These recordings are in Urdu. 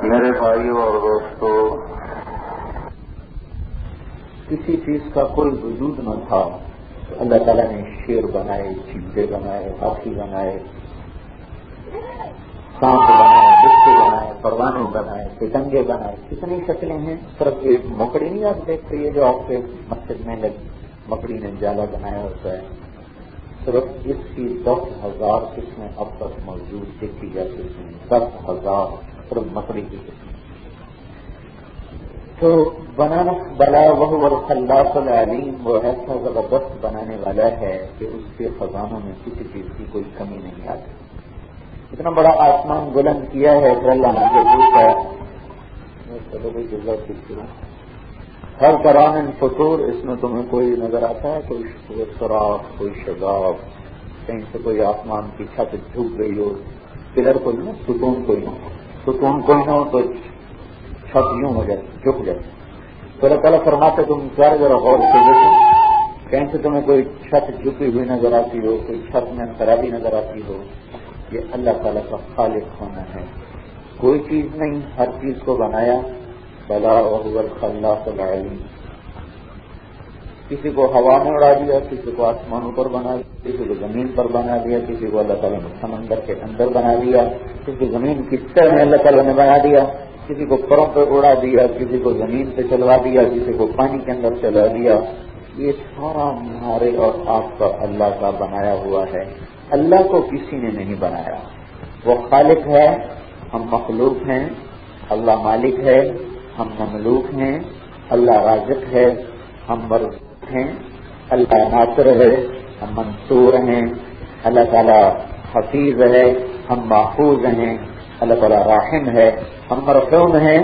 میرے بھائیوں اور دوستوں، کسی چیز کا کوئی وجود نہ تھا، اللہ تعالیٰ نے شیر بنائے، چیتے بنائے، ہاتھی بنائے، سانپ بنائے، بچے بنائے، پروانے بنائے، پتنگے بنائے، کتنی شکلیں ہیں۔ صرف ایک مکڑی نہیں آپ دیکھتے، یہ جو آپ کے مسجد میں مکڑی نے جالا بنایا ہوتا ہے، صرف اس کی 10,000 قسمیں اب تک موجود دیکھی جا چکی ہیں۔ 10,000 صرف مکڑی کی قسمیں۔ تو بنانا بلا وہ الخلاق العلیم، وہ ایسا زبردست بنانے والا ہے کہ اس کے خزانوں میں کسی چیز کی کوئی کمی نہیں آتی۔ اتنا بڑا آسمان بلند کیا ہے کہ اللہ نے پوچھا ہر قرآن فطور، اس میں تمہیں کوئی نظر آتا ہے؟ کوئی سوراخ، کوئی شگاف، کہیں سے کوئی آسمان کی چھت جھک گئی ہو، پلر کوئی نہ، ستون کوئی نہ ہو، ستون کوئی نہ ہو تو چھت یوں ہو جاتی، جھک جاتی۔ تو اللہ تعالیٰ فرماتے تم ذرا غور سے دیکھو، کہیں سے تمہیں کوئی چھت جھکی ہوئی نظر آتی ہو، کوئی چھت میں خرابی نظر آتی ہو، یہ اللہ تعالیٰ کا خالق ہونا ہے۔ کوئی چیز نہیں، ہر چیز کو بنایا، بلا وهو الخلاق العلیم۔ کسی کو ہوا میں اڑا دیا، کسی کو آسمانوں پر بنا دیا، کسی کو زمین پر بنا دیا، کسی کو اللہ تعالیٰ نے سمندر کے اندر بنا دیا، کسی کو زمین کی تہ میں اللہ تعالیٰ نے بنا دیا، کسی کو پروں پہ اڑا دیا، کسی کو زمین پہ چلوا دیا، کسی کو پانی کے اندر چلا دیا۔ یہ سارا ہمارے اور آپ کا اللہ کا بنایا ہوا ہے۔ اللہ کو کسی نے نہیں بنایا، وہ خالق ہے، ہم مخلوق ہیں۔ اللہ مالک ہے، ہم مملوک ہیں۔ اللہ رازق ہے، ہم مرزوق ہیں۔ اللہ ناصر ہے، ہم منصور ہیں۔ اللہ تعالیٰ حفیظ ہے، ہم محفوظ ہیں۔ اللہ تعالیٰ راحم ہے، ہم مرحوم ہیں۔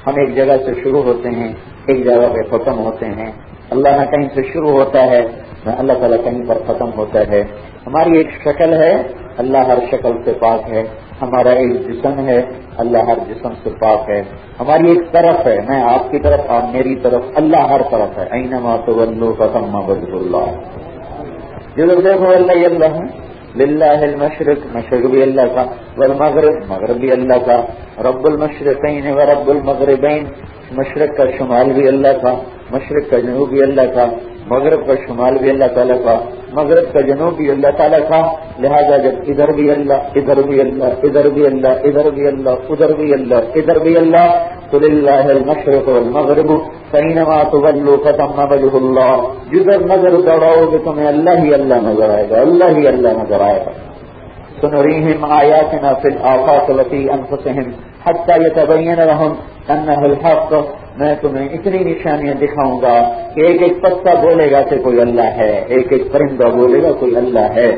ہم ایک جگہ سے شروع ہوتے ہیں، ایک جگہ پہ ختم ہوتے ہیں۔ اللہ نہ کہیں سے شروع ہوتا ہے، نہ اللہ تعالیٰ کہیں پر ختم ہوتا ہے۔ ہماری ایک شکل ہے، اللہ ہر شکل سے پاک ہے۔ ہمارا ایک جسم ہے، اللہ ہر جسم سے پاک ہے۔ ہماری ایک طرف ہے، میں آپ کی طرف، آپ میری طرف، اللہ ہر طرف ہے۔ اینما تولوا فثم وجہ اللہ، جدھر دیکھو اللہ ہی اللہ ہے۔ للہ المشرق، مشرق بھی اللہ کا، والمغرب، مغرب بھی اللہ کا، رب المشرقین و رب المغربین، مشرق کا شمال بھی اللہ کا، مشرق کا جنوب بھی اللہ کا، مغرب کا شمال بھی اللہ تعالیٰ کا، مغرب کا جنوب بھی اللہ تعالیٰ کا۔ لہذا جب ادھر بھی اللہ، ادھر بھی اللہ، ادھر بھی اللہ، ادھر بھی اللہ، ادھر بھی اللہ، ادھر بھی اللہ، تو للہ المشرق والمغرب فینما تولوا فتم وجہ اللہ، جدھر نظر دوڑاؤ گے تمہیں اللہ ہی اللہ نظر آئے گا، اللہ ہی اللہ نظر آئے گا۔ سنریہم آیاتنا فی الآفاق وفی انفسہم حتی یتبین لہم انہ الحق، میں تمہیں اتنی نشانیاں دکھاؤں گا کہ ایک ایک پتا بولے گا کہ کوئی اللہ ہے، ایک ایک پرندہ بولے گا کوئی اللہ ہے،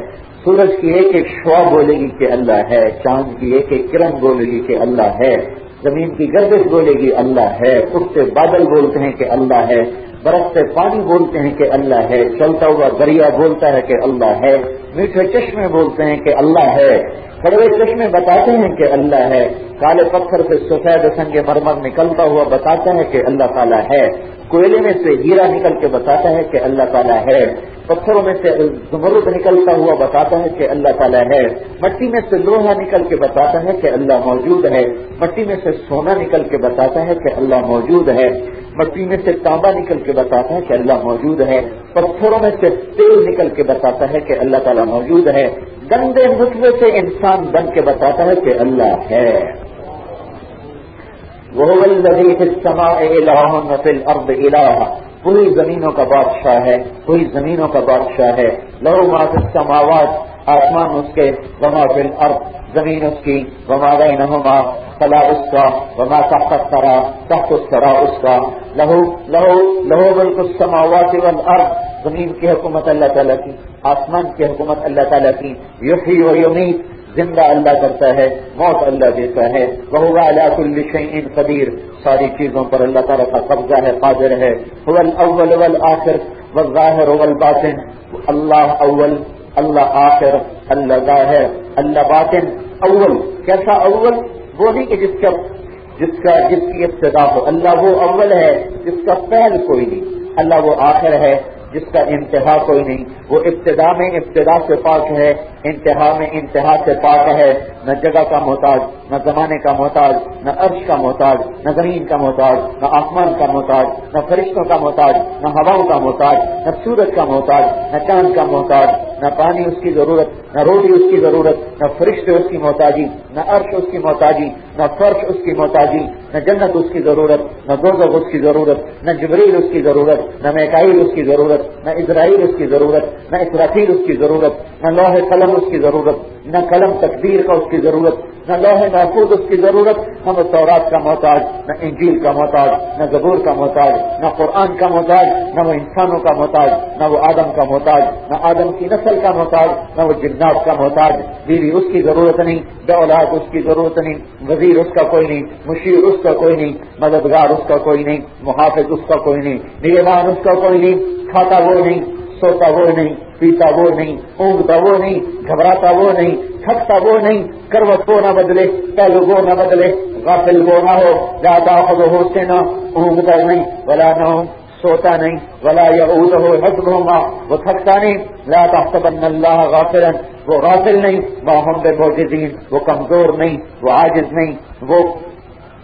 سورج کی ایک ایک شعاع بولے گی کہ اللہ ہے، چاند کی ایک ایک کرن بولے گی کہ اللہ ہے، زمین کی گردش بولے گی اللہ ہے، اٹھتے بادل بولتے ہیں کہ اللہ ہے، برستے پانی بولتے ہیں کہ اللہ ہے، چلتا ہوا دریا بولتا ہے کہ اللہ ہے، میٹھے چشمے بولتے ہیں کہ اللہ ہے، کڑوے چشمے بتاتے ہیں کہ اللہ ہے، کالے پتھر سے سفید سنگ مرمر نکلتا ہوا بتاتا ہے کہ اللہ تعالیٰ ہے، کوئلے میں سے ہیرا نکل کے بتاتا ہے کہ اللہ تعالیٰ ہے، پتھروں میں سے زمرد نکلتا ہوا بتاتا ہے کہ اللہ تعالیٰ ہے، مٹی میں سے لوہا نکل کے بتاتا ہے کہ اللہ موجود ہے، مٹی میں سے سونا نکل کے بتاتا ہے کہ اللہ موجود ہے، مٹی میں سے تانبا نکل کے بتاتا ہے کہ اللہ موجود ہے، پتھروں میں سے تیل نکل کے بتاتا ہے کہ اللہ تعالیٰ موجود ہے، گندے نطفے سے انسان بن کے بتاتا ہے کہ اللہ ہے۔ وَهُوَ الَّذِي فِي السَّمَاءِ إِلَٰهٌ وَفِي الْأَرْضِ إِلَٰهٌ، پوری زمینوں کا بادشاہ ہے، پوری زمینوں کا بادشاہ ہے۔ لَهُ مَا فِي السَّمَاوَاتِ، آسمان اس کے، وَمَا فِي الْأَرْضِ، زمین اس کی، وَمَا بَيْنَهُمَا، خلا اس کا، وَمَا تحت الثرى، تحت الثرى اس کا، لَهُ مُلْكُ السَّمَاوَاتِ وَالْأَرْضِ، زمین کی حکومت اللہ تعالیٰ کی، آسمان کی حکومت اللہ تعالیٰ کی، یحیی و یمیت، زندہ اللہ کرتا ہے، موت اللہ دیتا ہے، وَهُوَ عَلَىٰ كُلِّ شَيْءٍ قَدِيرٌ، ساری چیزوں پر اللہ تعالیٰ کا قبضہ ہے، قادر ہے۔ هُوَ الْأَوَّلُ وَالْآخِرُ وَالظَّاهِرُ والباطن، اللہ اول، اللہ آخر، اللہ ظاہر، اللہ باطن۔ اول کیسا اول؟ وہ نہیں کہ جس کی ابتدا ہو، اللہ وہ اول ہے جس کا پہل کوئی نہیں، اللہ وہ آخر ہے جس کا انتہا کوئی نہیں، وہ ابتدا میں ابتدا سے پاک ہے، انتہا میں انتہا سے پاک ہے، نہ جگہ کا محتاج، نہ زمانے کا محتاج، نہ عرش کا محتاج، نہ زمین کا محتاج، نہ آسمان کا محتاج، نہ فرشتوں کا محتاج، نہ ہواؤں کا محتاج، نہ سورج کا محتاج، نہ چاند کا محتاج، نہ پانی اس کی ضرورت، نہ روٹی اس کی ضرورت، نہ فرشتے اس کی محتاجی، نہ عرش اس کی محتاجی، نہ فرش اس کی محتاجی، نہ جنت اس کی ضرورت، نہ دوزخ اس کی ضرورت، نہ جبریل اس کی ضرورت، نہ میکائیل اس کی ضرورت، نہ اسرائیل اس کی ضرورت، نہ اسرافیل اس کی ضرورت، نہ لوح قلم اس کی ضرورت، نہ قلم تقدیر کا اس کی ضرورت، نہ لوح محفوظ اس کی ضرورت، نہ وہ تورات کا محتاج، نہ انجیل کا محتاج، نہ زبور کا محتاج، نہ قرآن کا محتاج، نہ وہ انسانوں کا محتاج، نہ وہ آدم کا محتاج، نہ آدم کی نسل کا محتاج، نہ وہ جنات کا محتاج، بیوی اس کی ضرورت نہیں، بے اولاد اس کی ضرورت نہیں، وزیر اس کا کوئی نہیں، مشیر اس کا کوئی نہیں، مددگار اس کا کوئی نہیں، محافظ اس کا کوئی نہیں، نگہبان اس کا کوئی نہیں، کھاتا وہ نہیں، سوتا وہ نہیں، پیتا وہ نہیں، اونگتا وہ نہیں، گھبراتا وہ نہیں، تھکتا وہ نہیں، کروٹ وہ نہ بدلے، پہلو وہ نہ بدلے، غافل وہ نہ ہو، لا تأخذہ سنہ، اونگتا نہیں، ولا نوم، سوتا نہیں، ولا یعودہ حفظہما، وہ تھکتا نہیں، لا تحسبن اللہ غافلا، وہ غافل نہیں، وہم بمعجزین، وہ کمزور نہیں، وہ عاجز نہیں، وہ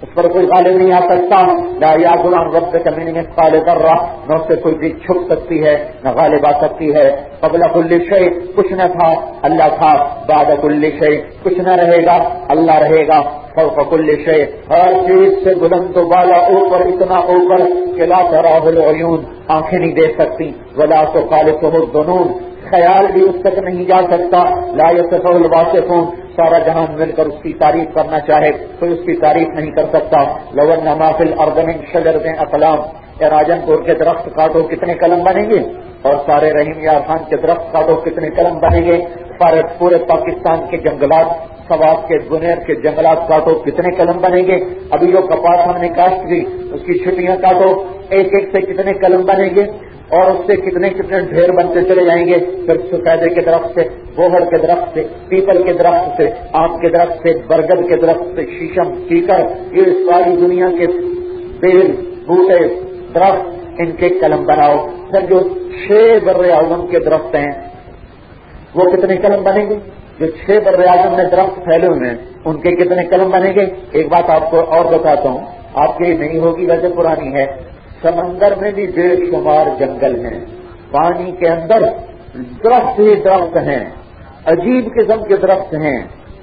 اس پر کوئی غالب نہیں آ سکتا، لا یعزل عن ربک من مثقال ذرہ، نہ اس سے کوئی چیز چھپ سکتی ہے نہ غالب آ سکتی ہے، قبل کل شیء، کچھ نہ تھا اللہ تھا، بعد کل شیء، کچھ نہ رہے گا اللہ رہے گا، فوق کل شیء، ہر چیز سے بلند و بالا، اوپر اتنا اوپر کہ لا تراہ العیون، آنکھیں نہیں دیکھ سکتی، ولا تخالطہ الظنون، خیال بھی اس تک نہیں جا سکتا، لا یصفہ الواصفون، سارا جہان مل کر اس کی تعریف کرنا چاہے تو اس کی تعریف نہیں کر سکتا، لو ان ما فی الارض من شجرۃ اقلام، راجن پور کے درخت کاٹو کتنے قلم بنیں گے، اور سارے رحیم یار خان کے درخت کاٹو کتنے قلم بنیں گے، پورے پاکستان کے جنگلات، سوات کے گنیر کے جنگلات کاٹو کتنے قلم بنیں گے، ابھی جو کپاس ہم نے کاشت کی اس کی چھٹیاں کاٹو، ایک ایک سے کتنے قلم بنیں گے، اور اس سے کتنے کتنے ڈھیر بنتے چلے جائیں گے، پھر سفیدے کے درخت سے، بوہڑ کے درخت سے، پیپل کے درخت سے، آم کے درخت سے، برگد کے درخت سے، شیشم، کیکر، یہ ساری دنیا کے بیل، بوٹے، درخت، ان کے قلم بناؤ، پھر جو 6 بر اعظم کے درخت ہیں وہ کتنے قلم بنیں گے، جو 6 بر اعظم میں درخت پھیلے ہوئے ہیں ان کے کتنے قلم بنیں گے۔ ایک بات آپ کو اور بتاتا ہوں، آپ کی نہیں ہوگی ویسے پرانی ہے، سمندر میں بھی بے شمار جنگل ہیں، پانی کے اندر درخت ہی درخت ہیں، عجیب قسم کے درخت ہیں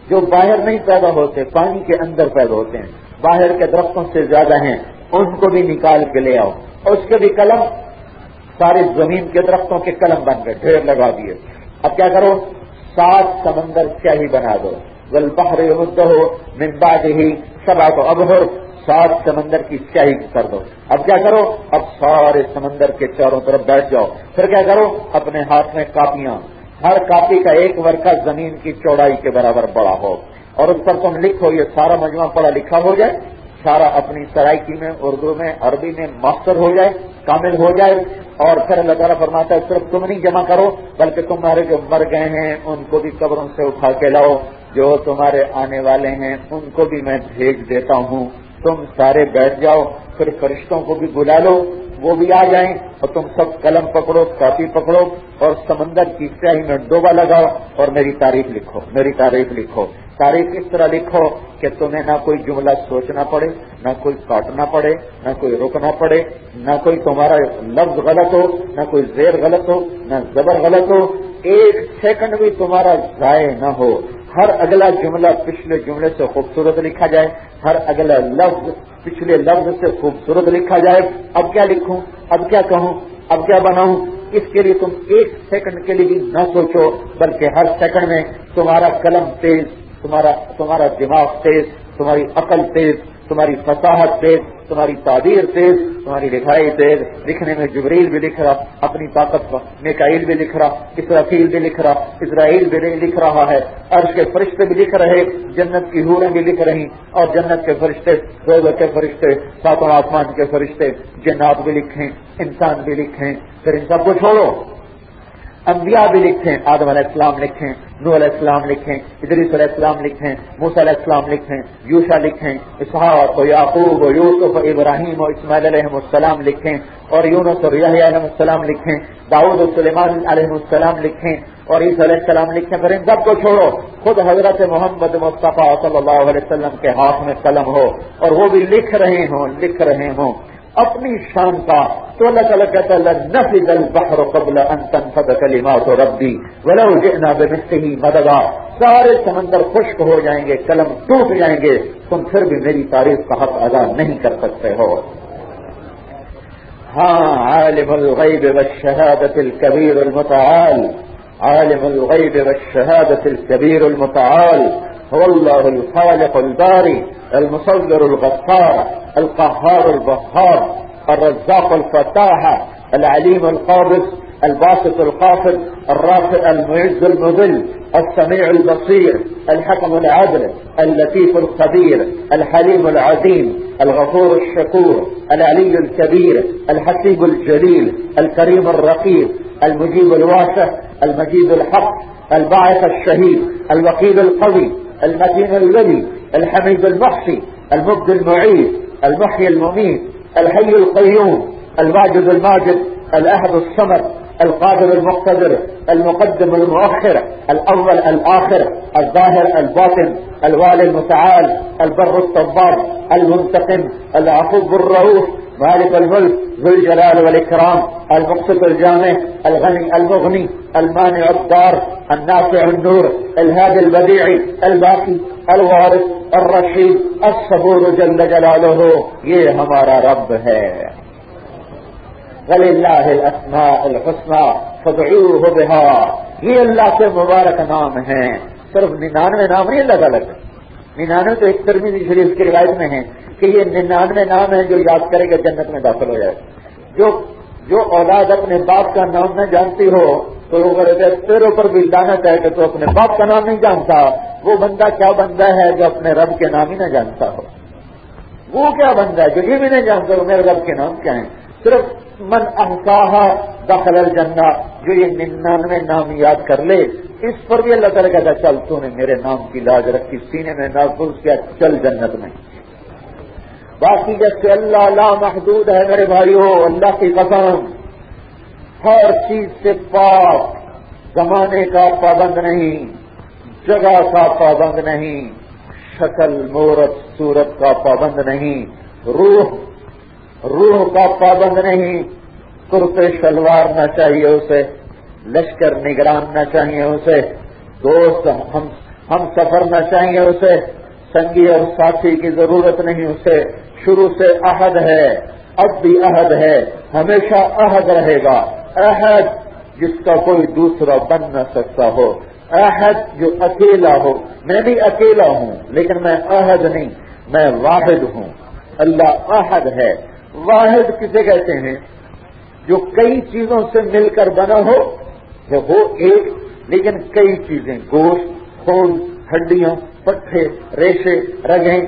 جو باہر نہیں پیدا ہوتے، پانی کے اندر پیدا ہوتے ہیں، باہر کے درختوں سے زیادہ ہیں، ان کو بھی نکال کے لے آؤ، اور اس کے بھی قلم، ساری زمین کے درختوں کے قلم بن گئے، ڈھیر لگا دیے۔ اب کیا کرو، 7 سمندر سیاہی بنا دو، والبحر یمدہ من بعدہ 7 ابحر، 7 سمندر کی سیاہی کر دو۔ اب کیا کرو، اب سارے سمندر کے چاروں طرف بیٹھ جاؤ، پھر کیا کرو، اپنے ہاتھ میں کاپیاں، ہر کاپی کا ایک ورقہ زمین کی چوڑائی کے برابر بڑا ہو، اور اس پر تم لکھو، یہ سارا مجموعہ پڑھا لکھا ہو جائے، سارا اپنی سرائکی میں، اردو میں، عربی میں ماستر ہو جائے، کامل ہو جائے، اور پھر اللہ تعالیٰ فرماتا ہے صرف تم نہیں جمع کرو بلکہ تمہارے جو مر گئے ہیں ان کو بھی قبروں سے اٹھا کے لاؤ، جو تمہارے آنے والے ہیں ان کو بھی میں بھیج دیتا ہوں، تم سارے بیٹھ جاؤ، پھر فرشتوں کو بھی بلا لو، وہ بھی آ جائیں، اور تم سب قلم پکڑو، کاپی پکڑو، اور سمندر کی سیاہی میں ڈوبا لگاؤ اور میری تعریف لکھو، میری تعریف لکھو۔ تعریف اس طرح لکھو کہ تمہیں نہ کوئی جملہ سوچنا پڑے، نہ کوئی کاٹنا پڑے، نہ کوئی روکنا پڑے، نہ کوئی تمہارا لفظ غلط ہو، نہ کوئی زیر غلط ہو، نہ زبر غلط ہو، 1 سیکنڈ بھی تمہارا ضائع نہ ہو، ہر اگلا جملہ پچھلے جملے سے خوبصورت لکھا جائے، ہر اگلا لفظ پچھلے لفظ سے خوبصورت لکھا جائے۔ اب کیا لکھوں، اب کیا کہوں، اب کیا بناؤں، اس کے لیے تم 1 سیکنڈ کے لیے بھی نہ سوچو، بلکہ ہر سیکنڈ میں تمہارا قلم تیز، تمہارا دماغ تیز، تمہاری عقل تیز، تمہاری فصاحت تیز، تمہاری تعبیر تیز، تمہاری لکھائی تیز۔ لکھنے میں جبریل بھی لکھ رہا اپنی طاقت پر، میکائیل بھی لکھ رہا، اسرافیل بھی لکھ رہا، اسرائیل بھی لکھ رہا ہے، عرش کے فرشتے بھی لکھ رہے، جنت کی حوریں بھی لکھ رہی، اور جنت کے فرشتے، دوزخ کے فرشتے، 7 آسمان کے فرشتے، جنات بھی لکھیں، انسان بھی لکھیں۔ پھر ان سب کو چھوڑو، انبیاء بھی لکھیں، آدم علیہ السلام لکھیں، نوح علیہ السلام لکھیں، ادریس علیہ السلام لکھیں، موسیٰ علیہ السلام لکھیں، یوشع لکھیں، اسحاق و یعقوب و یوسف و ابراہیم و اسماعیل علیہ السلام لکھیں، اور یونس اور یحییٰ علیہ السلام لکھیں، داؤد و سلیمان علیہ السلام لکھیں، اور عیسیٰ علیہ السلام لکھیں. پھر ان سب کو چھوڑو، خود حضرت محمد مصطفیٰ صلی اللہ علیہ وسلم کے ہاتھ میں قلم ہو اور وہ بھی لکھ رہے ہوں اپنی شان کا. تو اللہ تعالیٰ کہتا ہے لنفذ البحر قبل ان تنفذ کلمات ربی ولو جئنا بمثله مددا. سارے سمندر خشک ہو جائیں گے، قلم ٹوٹ جائیں گے، تم پھر بھی میری تعریف کا حق ادا نہیں کر سکتے ہو. ہاں عالم الغیب والشہادۃ الکبیر المتعال، عالم الغیب والشہادۃ الکبیر المتعال هو الله الخالق الباري المصور الغفار القهار البهار الرزاق الفتاح العليم القابض الباسط الخافض الرافع المعز المذل السميع البصير الحكم العدل اللطيف الخبير الحليم العظيم الغفور الشكور العلي الكبير الحسيب الجليل الكريم الرقيب المجيب الواسع المجيد الحق الباعث الشهيد الوكيل القوي المتين الولي الحميد المحصي المبدي المعيد المحيي المميت الحي القيوم الواجد الماجد الأحد الصمد القادر المقتدر المقدم المؤخر الأول الآخر الظاهر الباطن الوالي المتعال البر التواب المنتقم العفو الرؤوف مالك الملك ذو الجلال والإكرام المقسط الجامع الغني المغني المانع الضار النافع النور الهادي البديع الباقي الوارث الرشید الصبور جل جلالہ. یہ ہمارا رب ہے. وَلِلَّهِ الْأَسْمَاءُ الْحُسْنَى فَادْعُوهُ بِهَا. یہ اللہ کے مبارک نام ہیں. صرف 99 نام نہیں اللہ تعالیٰ کے. 99 تو ایک ترمذی شریف کی روایت میں ہے کہ یہ 99 نام ہیں جو یاد کرے گا جنت میں داخل ہو جائے. جو اولاد اپنے باپ کا نام نہ جانتی ہو تو وہ کہتے ہیں تیرے اوپر بھی لعنت ہے کہ تو اپنے باپ کا نام نہیں جانتا. وہ بندہ کیا بندہ ہے جو اپنے رب کے نام ہی نہ جانتا ہو. وہ کیا بندہ ہے جو یہ بھی نہیں جانتا ہو میرے رب کے نام کیا ہیں. صرف من احصاہا دخل الجنہ. جو یہ 99 نام یاد کر لے اس پر بھی اللہ تعالیٰ کہتا ہے چل تو نے میرے نام کی لاج رکھی، سینے میں محفوظ کیا، چل جنت میں. باقی جیسے اللہ لا محدود ہے میرے بھائیو، اللہ کی قسم ہر چیز سے پاک، زمانے کا پابند نہیں، جگہ کا پابند نہیں، شکل مورت صورت کا پابند نہیں، روح کا پابند نہیں. کرتے شلوار نہ چاہیے اسے، لشکر نگران نہ چاہیے اسے، دوست ہم سفر نہ چاہیے اسے، سنگی اور ساتھی کی ضرورت نہیں اسے. شروع سے عہد ہے، اب بھی عہد ہے، ہمیشہ عہد رہے گا. عہد جس کا کوئی دوسرا بن نہ سکتا ہو، عہد جو اکیلا ہو. میں بھی اکیلا ہوں لیکن میں عہد نہیں، میں واحد ہوں. اللہ عہد ہے. واحد کسے کہتے ہیں؟ جو کئی چیزوں سے مل کر بنا ہو. وہ ایک لیکن کئی چیزیں، گوشت، خون، ہڈیاں، پٹھے، ریشے، رگیں،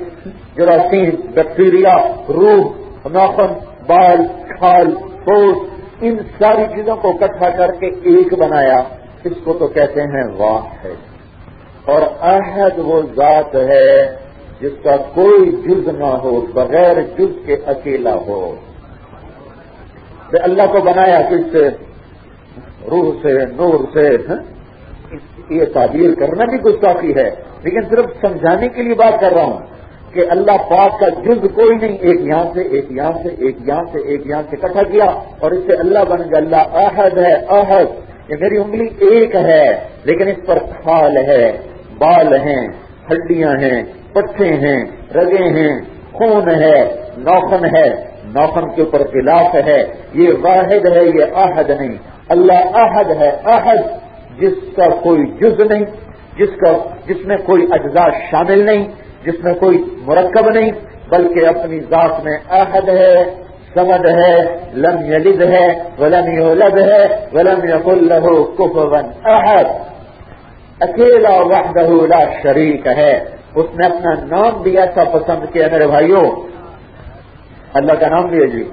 جراثیم، بیکٹیریا، روح، ناخن، بال، کھال، پوست، ان ساری چیزوں کو اکٹھا کر کے ایک بنایا. اس کو تو کہتے ہیں واحد. اور احد وہ ذات ہے جس کا کوئی جز نہ ہو، بغیر جز کے اکیلا ہو. اللہ کو بنایا کس سے؟ روح سے، نور سے. یہ تعبیر کرنا بھی گستاخی ہے لیکن صرف سمجھانے کے لیے بات کر رہا ہوں کہ اللہ پاک کا جز کوئی نہیں. ایک یہاں سے، ایک یہاں سے، ایک یہاں سے، ایک یہاں سے اکٹھا کیا اور اس سے اللہ بن گیا. اللہ احد ہے. احد یہ میری انگلی ایک ہے لیکن اس پر کھال ہے، بال ہیں، ہڈیاں ہیں، پٹھے ہیں، رگیں ہیں، خون ہے، ناخن ہے، ناخن کے اوپر غلاف ہے. یہ واحد ہے، یہ احد نہیں. اللہ احد ہے. احد جس کا کوئی جز نہیں، جس میں کوئی اجزاء شامل نہیں، جس میں کوئی مرکب نہیں، بلکہ اپنی ذات میں احد ہے، صمد ہے، لم یلد ہے ولم یولد ہے ولم یکن لہ کفوا احد. اکیلا وحدہ لا شریک ہے. اس نے اپنا نام بھی ایسا پسند کیا میرے بھائیوں. اللہ کا نام لیجیے،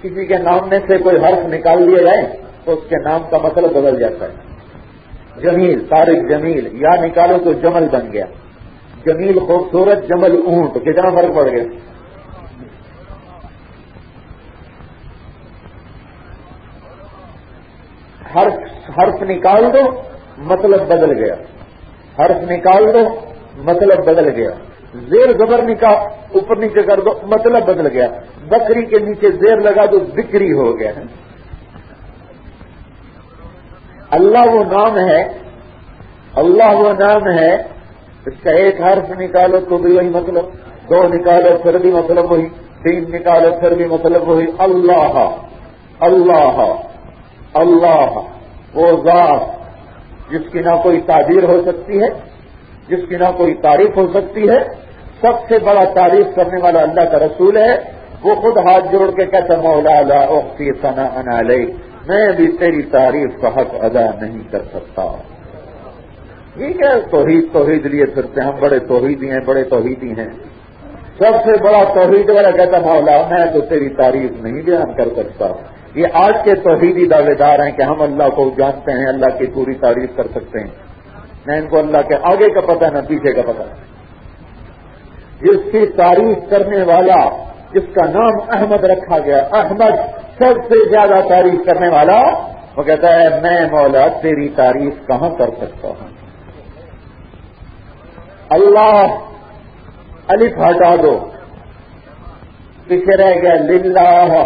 کسی کے نام میں سے کوئی حرف نکال دیا جائے تو اس کے نام کا مطلب بدل جاتا ہے. جمیل، طارق جمیل، یا نکالو تو جمل بن گیا. جمیل خوبصورت، جمل اونٹ، کتنا فرق پڑ گیا. حرف نکال دو مطلب بدل گیا، حرف نکال دو مطلب بدل گیا. زیر زبر نکال اوپر نیچے کر دو مطلب بدل گیا. بکری کے نیچے زیر لگا دو ذکری ہو گیا. اللہ وہ نام ہے، اللہ وہ نام ہے، اس کا ایک حرف نکالو تو بھی وہی مطلب، دو نکالو پھر بھی مطلب وہی، تین نکالو پھر بھی مطلب وہی. اللہ اللہ اللہ، وہ ذات جس کی نہ کوئی تعبیر ہو سکتی ہے، جس کی نہ کوئی تعریف ہو سکتی ہے. سب سے بڑا تعریف کرنے والا اللہ کا رسول ہے. وہ خود ہاتھ جوڑ کے کہتا مولا لا احصی ثناء علیک، میں بھی تیری تعریف کا حق ادا نہیں کر سکتا. ٹھیک ہے، توحید توحید لیے پھرتے ہم بڑے توحیدی ہیں، بڑے توحیدی ہیں. سب سے بڑا توحید والا کہتا مولا میں تو تیری تعریف نہیں بیان کر سکتا. یہ آج کے توحیدی دعوے دار ہیں کہ ہم اللہ کو جانتے ہیں، اللہ کی پوری تعریف کر سکتے ہیں. نہ ان کو اللہ کے آگے کا پتہ نہ پیچھے کا پتہ. جس کی تعریف کرنے والا، جس کا نام احمد رکھا گیا، احمد سب سے زیادہ تعریف کرنے والا، وہ کہتا ہے میں مولا تیری تعریف کہاں کر سکتا ہوں. اللہ الف ہٹا دو، پیچھے رہ گیا للہ.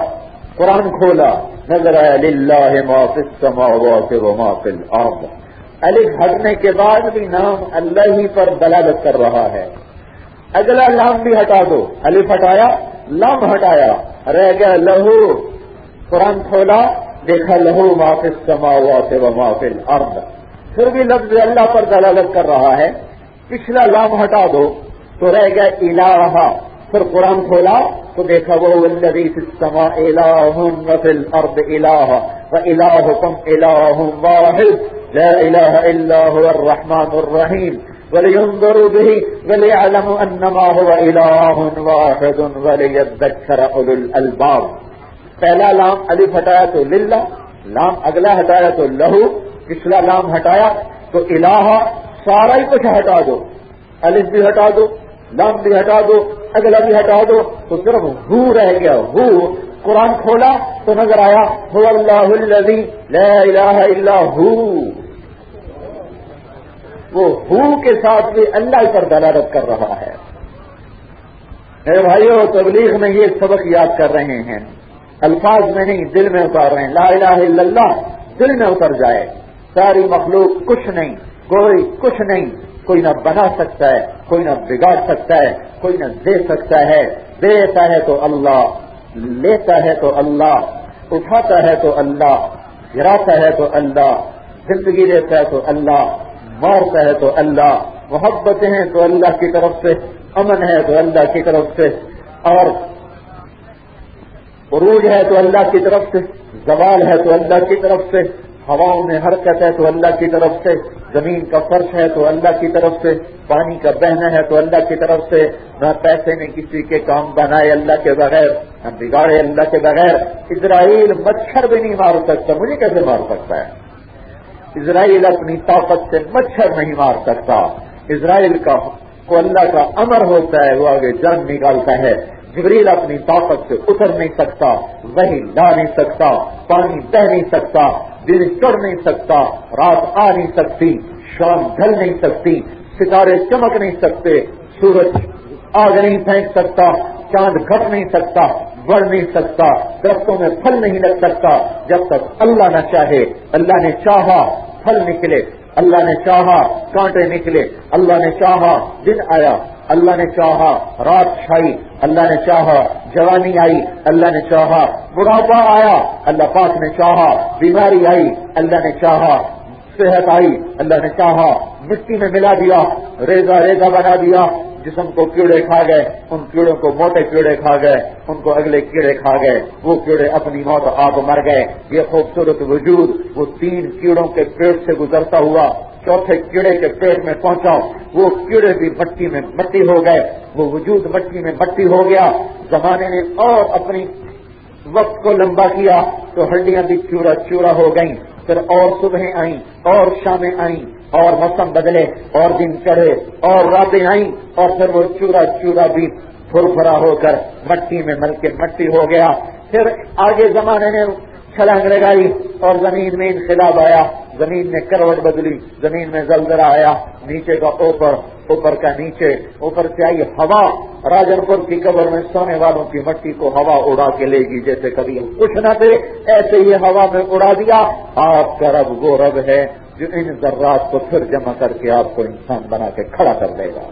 قرآن کھولا نظر آیا للہ ما فی السماوات و ما فی الارض. الف ہٹنے کے بعد بھی نام اللہ ہی پر دلالت کر رہا ہے. اگلا لام بھی ہٹا دو، الف ہٹایا لام ہٹایا، رہ گیا لہو. قرآن کھولا دیکھا لہو ما فی السماوات و ما فی الارض، پھر بھی لفظ اللہ پر دلالت کر رہا ہے. پچھلا لام ہٹا دو تو رہ گیا الہ. پھر قرآن کھولا تو دیکھا وہ الذی فی السماء الہ وفی الارض الہ والہکم الہ واحد لا الہ الا هو الرحمن الرحیم ولینظروا به وليعلموا انما هو الہ واحد وليذکر اولو الالباب. پہلا لام الف ہٹایا تو للہ، لام اگلا ہٹایا تو لہو، پچھلا لام ہٹایا تو الہ. سارا ہی کچھ ہٹا دو، الف بھی ہٹا دو، لام بھی ہٹا دو، اگلا بھی ہٹا دو تو صرف ہو رہ گیا. ہو قرآن کھولا تو نظر آیا هو اللہ الذی لا الہ الا ہو. وہ ہو کے ساتھ بھی اللہ پر دلالت کر رہا ہے. میرے بھائیو تبلیغ میں یہ سبق یاد کر رہے ہیں، الفاظ میں نہیں دل میں اتار رہے ہیں. لا الہ الا اللہ دل میں اتر جائے. ساری مخلوق کچھ نہیں، کوئی کچھ نہیں، کوئی نہ بنا سکتا ہے، کوئی نہ بگاڑ سکتا ہے، کوئی نہ دے سکتا ہے. دیتا ہے تو اللہ، لیتا ہے تو اللہ، اٹھاتا ہے تو اللہ، گراتا ہے تو اللہ، زندگی دیتا ہے تو اللہ، مارتا ہے تو اللہ، محبتیں ہیں تو اللہ کی طرف سے، امن ہے تو اللہ کی طرف سے، اور عروج ہے تو اللہ کی طرف سے، زوال ہے تو اللہ کی طرف سے، ہواؤں میں حرکت ہے تو اللہ کی طرف سے، زمین کا فرش ہے تو اللہ کی طرف سے، پانی کا بہنا ہے تو اللہ کی طرف سے. نہ پیسے نے کسی کے کام بنائے اللہ کے بغیر، نہ بگاڑے اللہ کے بغیر. اسرائیل مچھر بھی نہیں مار سکتا، مجھے کیسے مار سکتا ہے؟ اسرائیل اپنی طاقت سے مچھر نہیں مار سکتا. اسرائیل کو اللہ کا امر ہوتا ہے، وہ آگے جان نکالتا ہے. جبریل اپنی طاقت سے اتر نہیں سکتا، وحی لا نہیں سکتا، پانی بہ نہیں سکتا، دن چڑھ نہیں سکتا، رات آ نہیں سکتی، شام ڈھل نہیں سکتی، ستارے چمک نہیں سکتے، سورج آگ نہیں پھینک سکتا، چاند گھٹ نہیں سکتا، بڑھ نہیں سکتا، درختوں میں پھل نہیں لگ سکتا جب تک اللہ نہ چاہے. اللہ نے چاہا پھل نکلے، اللہ نے چاہا کانٹے نکلے، اللہ نے چاہا دن آیا، اللہ نے چاہا رات چھائی، اللہ نے چاہا جوانی آئی، اللہ نے چاہا بڑھاپا آیا، اللہ پاک نے چاہا بیماری آئی، اللہ نے چاہا صحت آئی، اللہ نے چاہا مٹی میں ملا دیا، ریزہ ریزہ بنا دیا. جسم کو کیڑے کھا گئے، ان کیڑوں کو موٹے کیڑے کھا گئے، ان کو اگلے کیڑے کھا گئے، وہ کیڑے اپنی موت آپ مر گئے. یہ خوبصورت وجود وہ 3 کیڑوں کے پیٹ سے گزرتا ہوا چوتھے کیڑے کے پیٹ میں پہنچا، وہ کیڑے بھی مٹی میں مٹی ہو گئے، وہ وجود مٹی میں مٹی ہو گیا. زمانے نے اور اپنی وقت کو لمبا کیا تو ہڈیاں بھی چورا چورا ہو گئیں. پھر اور صبحیں آئیں اور شامیں آئیں اور موسم بدلے اور دن چڑھے اور راتیں آئیں اور پھر وہ چورا چورا بھی پھرپھرا ہو کر مٹی میں مل کے مٹی ہو گیا. پھر آگے زمانے نے چھلانگ لگائی اور زمین میں انقلاب آیا, زمین نے کروٹ بدلی, زمین میں زلزلہ آیا, نیچے کا اوپر, اوپر کا نیچے, اوپر سے آئی ہوا, راجن پور کی قبر میں سونے والوں کی مٹی کو ہوا اڑا کے لے گی, جیسے کبھی کچھ نہ تھے ایسے ہی ہوا میں اڑا دیا. آپ کا رب وہ رب ہے جو ان ذرات کو پھر جمع کر کے آپ کو انسان بنا کے کھڑا کر دے گا.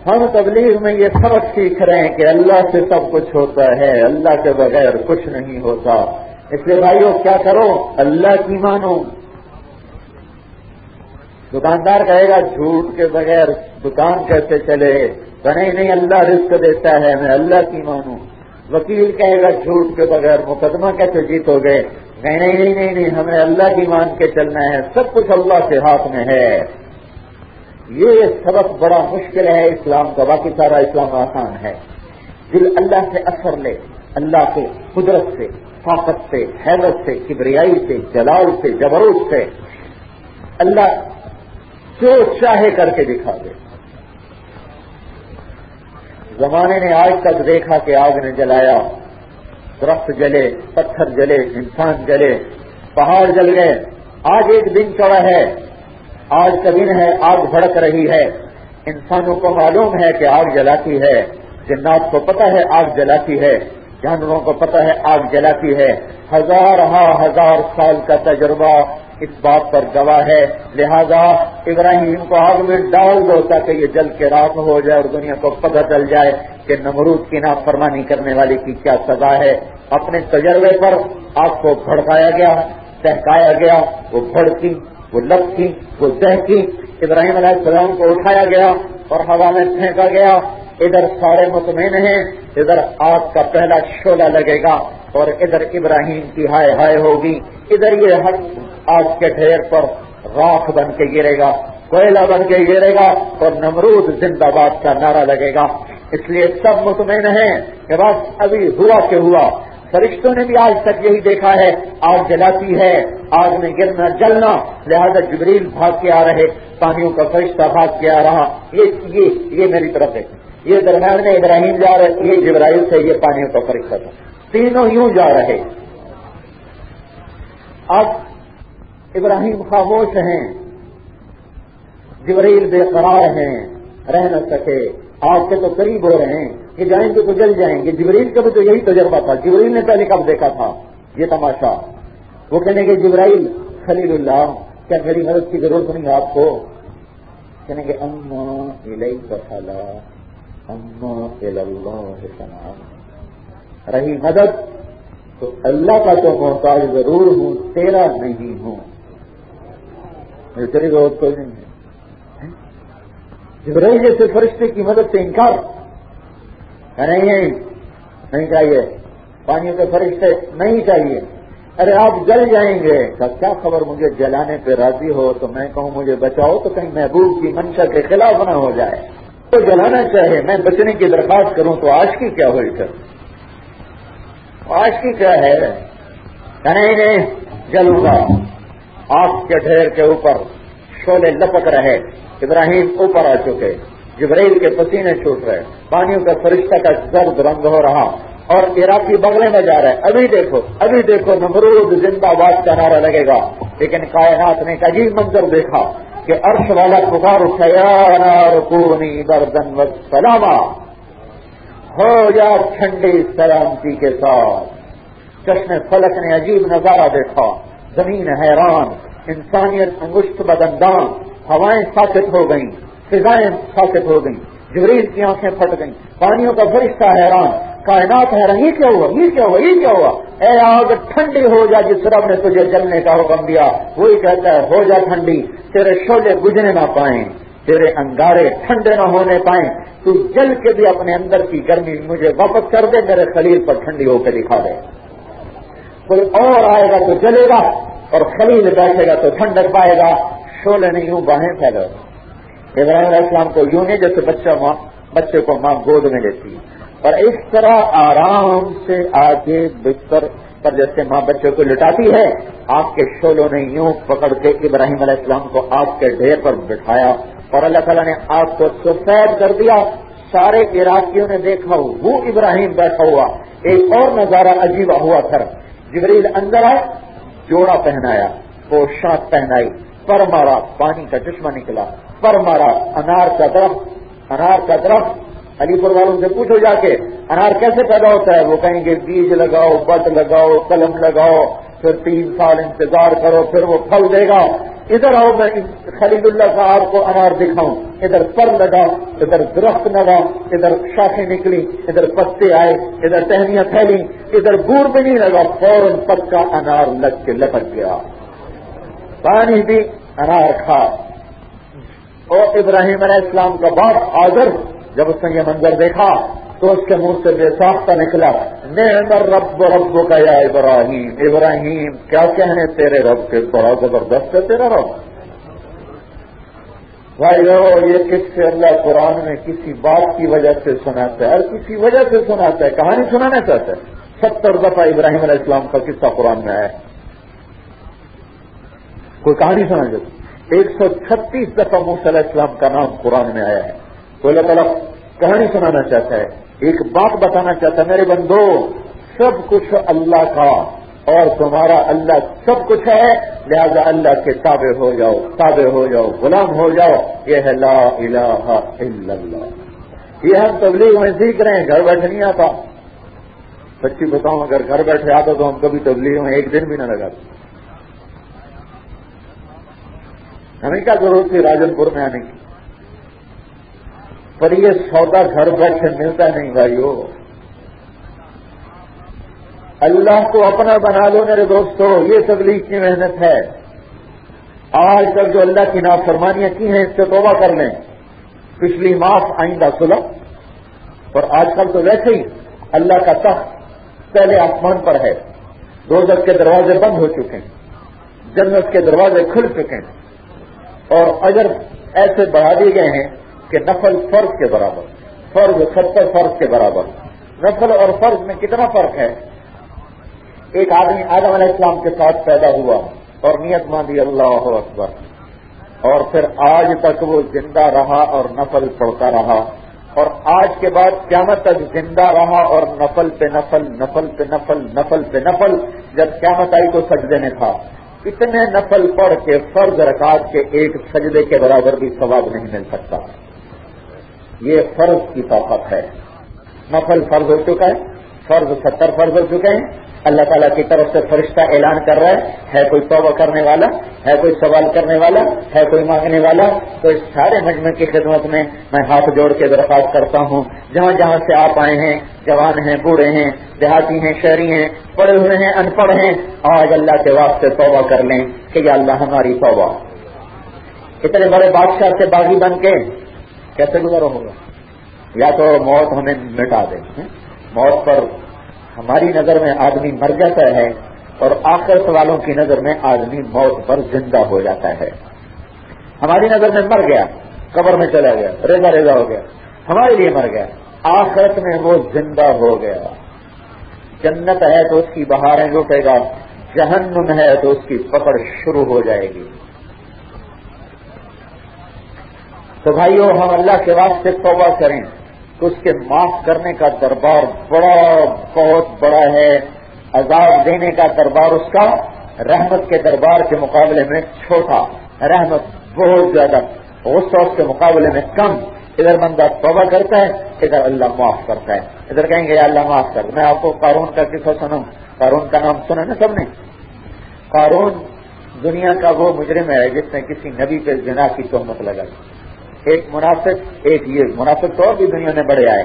ہم تبلیغ میں یہ سبق سیکھ رہے ہیں کہ اللہ سے سب کچھ ہوتا ہے, اللہ کے بغیر کچھ نہیں ہوتا. اس لیے بھائیو کیا کرو, اللہ کی مانو. دکاندار کہے گا جھوٹ کے بغیر دکان کیسے چلے, نہیں اللہ رزق دیتا ہے, میں اللہ کی مانوں. وکیل کہے گا جھوٹ کے بغیر مقدمہ کیسے جیتو گے, نہیں ہمیں اللہ کی مان کے چلنا ہے, سب کچھ اللہ کے ہاتھ میں ہے. یہ سبق بڑا مشکل ہے اسلام کا, باقی سارا اسلام آسان ہے. دل اللہ سے اثر لے, اللہ کے قدرت سے, طاقت سے, حیرت سے, کبریائی سے, جلال سے, جبروت سے. اللہ جو چاہے کر کے دکھا دے. زمانے نے آج تک دیکھا کہ آگ نے جلایا, درخت جلے, پتھر جلے, انسان جلے, پہاڑ جل گئے. آج ایک دن چڑھا ہے, آج کا دن ہے, آگ بھڑک رہی ہے. انسانوں کو معلوم ہے کہ آگ جلاتی ہے, جنات کو پتہ ہے آگ جلاتی ہے, جانوروں کو پتہ ہے آگ جلاتی ہے. ہزار سال کا تجربہ اس بات پر گواہ ہے. لہذا ابراہیم کو آگ میں ڈال دو تاکہ یہ جل کے راکھ ہو جائے اور دنیا کو پتہ چل جائے کہ نمرود کی نافرمانی کرنے والے کی کیا سزا ہے. اپنے تجربے پر آگ کو بھڑکایا گیا, دہکایا گیا, وہ بھڑکی, وہ لپکی, وہ دہکی. ابراہیم علیہ السلام کو اٹھایا گیا اور ہوا میں پھینکا گیا. ادھر سارے مطمئن ہیں, ادھر آگ کا پہلا شعلہ لگے گا اور ادھر ابراہیم کی ہائے ہائے ہوگی. ادھر یہ آگ کے ڈھیر پر راکھ بن کے گرے گا, کوئلہ بن کے گرے گا اور نمرود زندہ باد کا نعرہ لگے گا. اس لیے سب مطمئن ہیں کہ بس ابھی ہوا کہ ہوا. فرشتوں نے بھی آج تک یہی دیکھا ہے, آگ جلاتی ہے, آگ میں گرنا جلنا. لہذا جبریل بھاگ کے آ رہے, پانیوں کا فرشتہ بھاگ کے آ رہا. یہ میری طرف ہے, یہ درمیان میں ابراہیم جا رہے, یہ جبرائیل سے یہ پانیوں کا فرشتہ تھا. تینوں یوں جا رہے. اب ابراہیم خاموش ہیں, جبرائیل بے قرار ہیں, رہ نہ سکے. آگ کے تو قریب ہو رہے ہیں کہ جائیں گے تو جل جائیں گے. جبرائیل کا بھی تو یہی تجربہ تھا. جبرائیل نے پہلے کب دیکھا تھا یہ تماشا؟ وہ کہنے گے جبرائیل خلیل اللہ, کیا میری مدد کی ضرورت نہیں آپ کو؟ کہنے گے اما الیک صلا اما الی اللہ صنع. رہی مدد تو اللہ کا تو محتاج ضرور ہوں, تیرا نہیں ہوں. میری تیری ضرورت کوئی نہیں ہے. جبرائیل جیسے فرشتے کی مدد سے انکار نہیں چاہیے, پانیوں کے فرشتے نہیں چاہیے. ارے آپ جل جائیں گے. کیا خبر, مجھے جلانے پہ راضی ہو تو میں کہوں مجھے بچاؤ تو کہیں محبوب کی منشا کے خلاف نہ ہو جائے. تو جلانا چاہے, میں بچنے کی درخواست کروں تو عاشقی کیا ہوئی پھر؟ عاشقی کیا ہے؟ نہیں جلوں گا. آگ کے ڈھیر کے اوپر شعلے لپک رہے. ابراہیم اوپر آ چکے, جبرائیل کے پسینے چھوٹ رہے, پانیوں کا فرشتہ کا زرد رنگ ہو رہا اور عراقی بغلے میں جا رہا ہے. ابھی دیکھو نمرود زندہ باد کا نعرہ لگے گا. لیکن کائنات نے ایک عجیب منظر دیکھا کہ عرش والا پکار اٹھا, یا نار کونی بردن والسلاما, ہو جا ٹھنڈی سلامتی کے ساتھ. چشم فلک نے عجیب نظارہ دیکھا. زمین حیران, انسانیت انگشت بدندان, ہوائیں ساکت ہو گئیں, فضائیں ساکت ہو گئیں, جبریل کی آنکھیں پھٹ گئیں. پانیوں کا فرشتہ حیران, کائنات حیران, یہ کیا ہوا. اے آگ ٹھنڈی ہو جا, جس رب نے تجھے جلنے کا حکم دیا وہی کہتا ہے ہو جا ٹھنڈی. تیرے شعلے بجھنے نہ پائیں, تیرے انگارے ٹھنڈے نہ ہونے پائیں. تو جل کے بھی اپنے اندر کی گرمی مجھے واپس کر دے, میرے خلیل پر ٹھنڈی ہو کے دکھا دے. کوئی اور آئے گا تو جلے گا اور خلیل بیٹھے گا تو ٹھنڈک پائے گا. شعلے نہیں یوں باہیں پھیلا. ابراہیم علیہ السلام کو یوں نہیں جیسے بچے کو ماں گود میں لیتی ہے, اور اس طرح آرام سے آگے بستر پر جیسے ماں بچے کو لٹاتی ہے، آگ کے شعلوں نے یوں پکڑ کے ابراہیم علیہ السلام کو آگ کے ڈھیر پر بٹھایا اور اللہ تعالیٰ نے آگ کو سفید کر دیا. سارے عراقیوں نے دیکھا وہ ابراہیم بیٹھا ہوا. ایک اور نظارہ عجیب ہوا تھا. جبریل اندر آئے، جوڑا پہنایا، پوشاک پہنائی، پر مارا، پانی کا چشمہ نکلا، پر مارا، انار کا درخت. علی پور والوں سے پوچھو جا کے انار کیسے پیدا ہوتا ہے؟ وہ کہیں گے بیج لگاؤ، بد لگاؤ، قلم لگاؤ، پھر 3 سال انتظار کرو، پھر وہ پھل دے گا. ادھر آؤ، میں خلیل اللہ کا آپ کو انار دکھاؤں. ادھر پر لگا، ادھر درخت لگا، ادھر شاخیں نکلی، ادھر پتے آئے، ادھر ٹہنیاں پھیلی، ادھر بور بھی نہیں لگا، فوراً پکا انار لگ کے لپٹ گیا. پانی بھی، انار کھا. اور ابراہیم علیہ السلام کا باپ آزر جب اس نے یہ منظر دیکھا تو اس کے منہ سے بے ساختہ نکلا، نعم الرب ربک یا ابراہیم. ابراہیم کیا کہنے تیرے رب کے، بڑا زبردست ہے تیرا رب. بھائیو، یہ کس سے اللہ قرآن میں کسی بات کی وجہ سے سناتا ہے اور کسی وجہ سے سناتا ہے، کہانی سنانا چاہتا ہے. 70 دفعہ ابراہیم علیہ السلام کا قصہ قرآن میں ہے. کوئی کہانی سنا جاتی. 136 دفعہ موسیٰ علیہ السلام کا نام قرآن میں آیا ہے. تو اللہ تعالیٰ کہانی سنانا چاہتا ہے، ایک بات بتانا چاہتا ہے، میرے بندو سب کچھ اللہ کا اور تمہارا اللہ سب کچھ ہے، لہذا اللہ کے تابع ہو جاؤ، غلام ہو جاؤ. یہ ہے لا الہ الا اللہ. یہ ہم تبلیغ میں سیکھ رہے ہیں، گھر بیٹھے نہیں آتا. سچی بتاؤں اگر گھر بیٹھے آتا تو ہم کبھی تبلیغ میں ایک دن بھی نہ لگاتے. ہمیں کیا ضرورت تھی راجن پور میں آنے کی؟ پر یہ سودا گھر بیٹھے ملتا نہیں بھائیو. اللہ کو اپنا بنا لو میرے دوستو، یہ تبلیغ کی محنت ہے. آج تک جو اللہ کی نافرمانیاں کی ہیں اس سے توبہ کر لیں، پچھلی معاف آئندہ صلح. اور آج کل تو ویسے ہی اللہ کا تخت پہلے آسمان پر ہے، دوزخ کے دروازے بند ہو چکے ہیں، جنت کے دروازے کھل چکے ہیں، اور اجر ایسے بڑھا دیے گئے ہیں کہ نفل فرض کے برابر، فرض 70 فرض کے برابر. نفل اور فرض میں کتنا فرق ہے؟ ایک آدمی آدم علیہ السلام کے ساتھ پیدا ہوا اور نیت باندھی اللہ اکبر، اور پھر آج تک وہ زندہ رہا اور نفل پڑھتا رہا، اور آج کے بعد قیامت تک زندہ رہا اور نفل پہ نفل، نفل پہ نفل، نفل پہ نفل. جب قیامت آئی تو سجدے میں تھا. اتنے نفل پڑھ کے فرض رکعت کے ایک سجدے کے برابر بھی ثواب نہیں مل سکتا. یہ فرض کی طاقت ہے. نفل فرض ہو چکا ہے، فرض 70 فرض ہو چکے ہیں. اللہ تعالیٰ کی طرف سے فرشتہ اعلان کر رہا ہے کوئی توبہ کرنے والا، ہے کوئی سوال کرنے والا، ہے کوئی مانگنے والا. تو اس سارے مجمع کی خدمت میں ہاتھ جوڑ کے درخواست کرتا ہوں، جہاں جہاں سے آپ آئے ہیں، جوان ہیں، بوڑھے ہیں، دیہاتی ہیں، شہری ہیں، پڑھے ہوئے ہیں، ان پڑھ ہیں، آج اللہ کے واسطے توبہ کر لیں کہ یا اللہ ہماری توبہ. اتنے بڑے بادشاہ سے باغی بن کے کیسے گزارا ہوگا؟ یا تو موت ہمیں مٹا دے. موت پر ہماری نظر میں آدمی مر جاتا ہے اور آخرت والوں کی نظر میں آدمی موت پر زندہ ہو جاتا ہے. ہماری نظر میں مر گیا، قبر میں چلا گیا، ریزا ہو گیا، ہمارے لیے مر گیا. آخرت میں وہ زندہ ہو گیا. جنت ہے تو اس کی بہاریں لوٹے گا، جہنم ہے تو اس کی پکڑ شروع ہو جائے گی. تو بھائیو، ہم اللہ کے واسطے توبہ کریں تو اس کے معاف کرنے کا دربار بہت بڑا ہے. عذاب دینے کا دربار اس کا رحمت کے دربار کے مقابلے میں چھوٹا. رحمت بہت زیادہ، غصہ اس کے مقابلے میں کم. ادھر بندہ توبہ کرتا ہے، ادھر اللہ معاف کرتا ہے. ادھر کہیں گے یا اللہ معاف کر. میں آپ کو قارون کا قصہ سناؤں. قارون کا نام سنا نا سب نے؟ قارون دنیا کا وہ مجرم ہے جس نے کسی نبی پہ زنا کی تہمت لگائی. ایک منافق، ایک یہ منافق تو اور بھی دنیا میں بڑے آئے،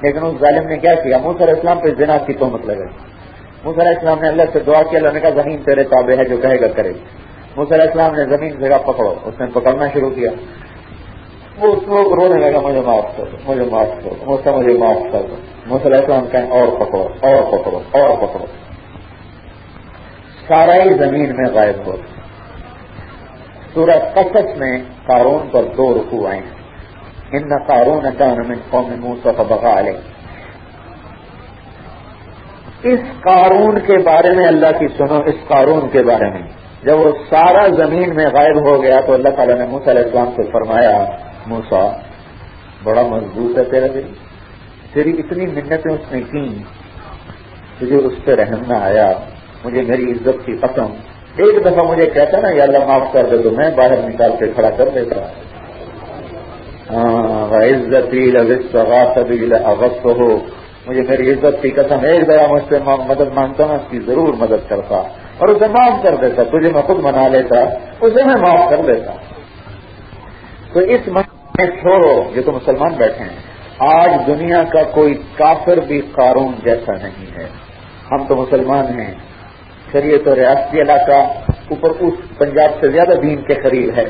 لیکن اس ظالم نے کیا کیا؟ موسیٰ علیہ السلام پہ زنا کی تہمت لگائی. موسیٰ علیہ السلام نے اللہ سے دعا کی، اللہ نے کہا زمین تیرے تابع ہے، جو کہے گا کرے. موسیٰ علیہ السلام نے زمین سے کہا پکڑو، اس نے پکڑنا شروع کیا. وہ اس کو رونے لگا، مجھے معاف کر دو، مجھے معاف کر دو، موسیٰ مجھے معاف کر دو. موسیٰ علیہ السلام کہیں اور پکڑو، اور پکڑو، اور پکڑو. سارا ہی زمین میں غائب ہو. سورہ قصص میں قارون پر 2 رکوع آئے ہیں. ان قارون کان من قوم موسیٰ فبغى علیہ. اس قارون کے بارے میں اللہ کی سنو، اس قارون کے بارے میں جب وہ سارا زمین میں غائب ہو گیا تو اللہ تعالیٰ نے موسیٰ علیہ السلام سے فرمایا، موسیٰ بڑا مضبوط ہے تیرا دل، تیری اتنی منتیں اس نے کی، تجھے اس پہ رحم نہ آیا، مجھے میری عزت کی قسم ایک دفعہ مجھے کہتا نا یا اللہ معاف کر دے تو میں باہر نکال کے کھڑا کر دیتا۔ عزتی اغص ہو، مجھے میری عزت کی قسم ایک دفعہ مجھ سے مدد مانگتا نا، اس کی ضرور مدد کرتا اور اسے معاف کر دیتا، تجھے میں خود منا لیتا، اسے میں معاف کر دیتا۔ تو اس میں چھوڑو جو تو مسلمان بیٹھے ہیں، آج دنیا کا کوئی کافر بھی قارون جیسا نہیں ہے۔ ہم تو مسلمان ہیں، شریعت اور ریاستی علاقہ اوپر اس پنجاب سے زیادہ دین کے قریب ہے،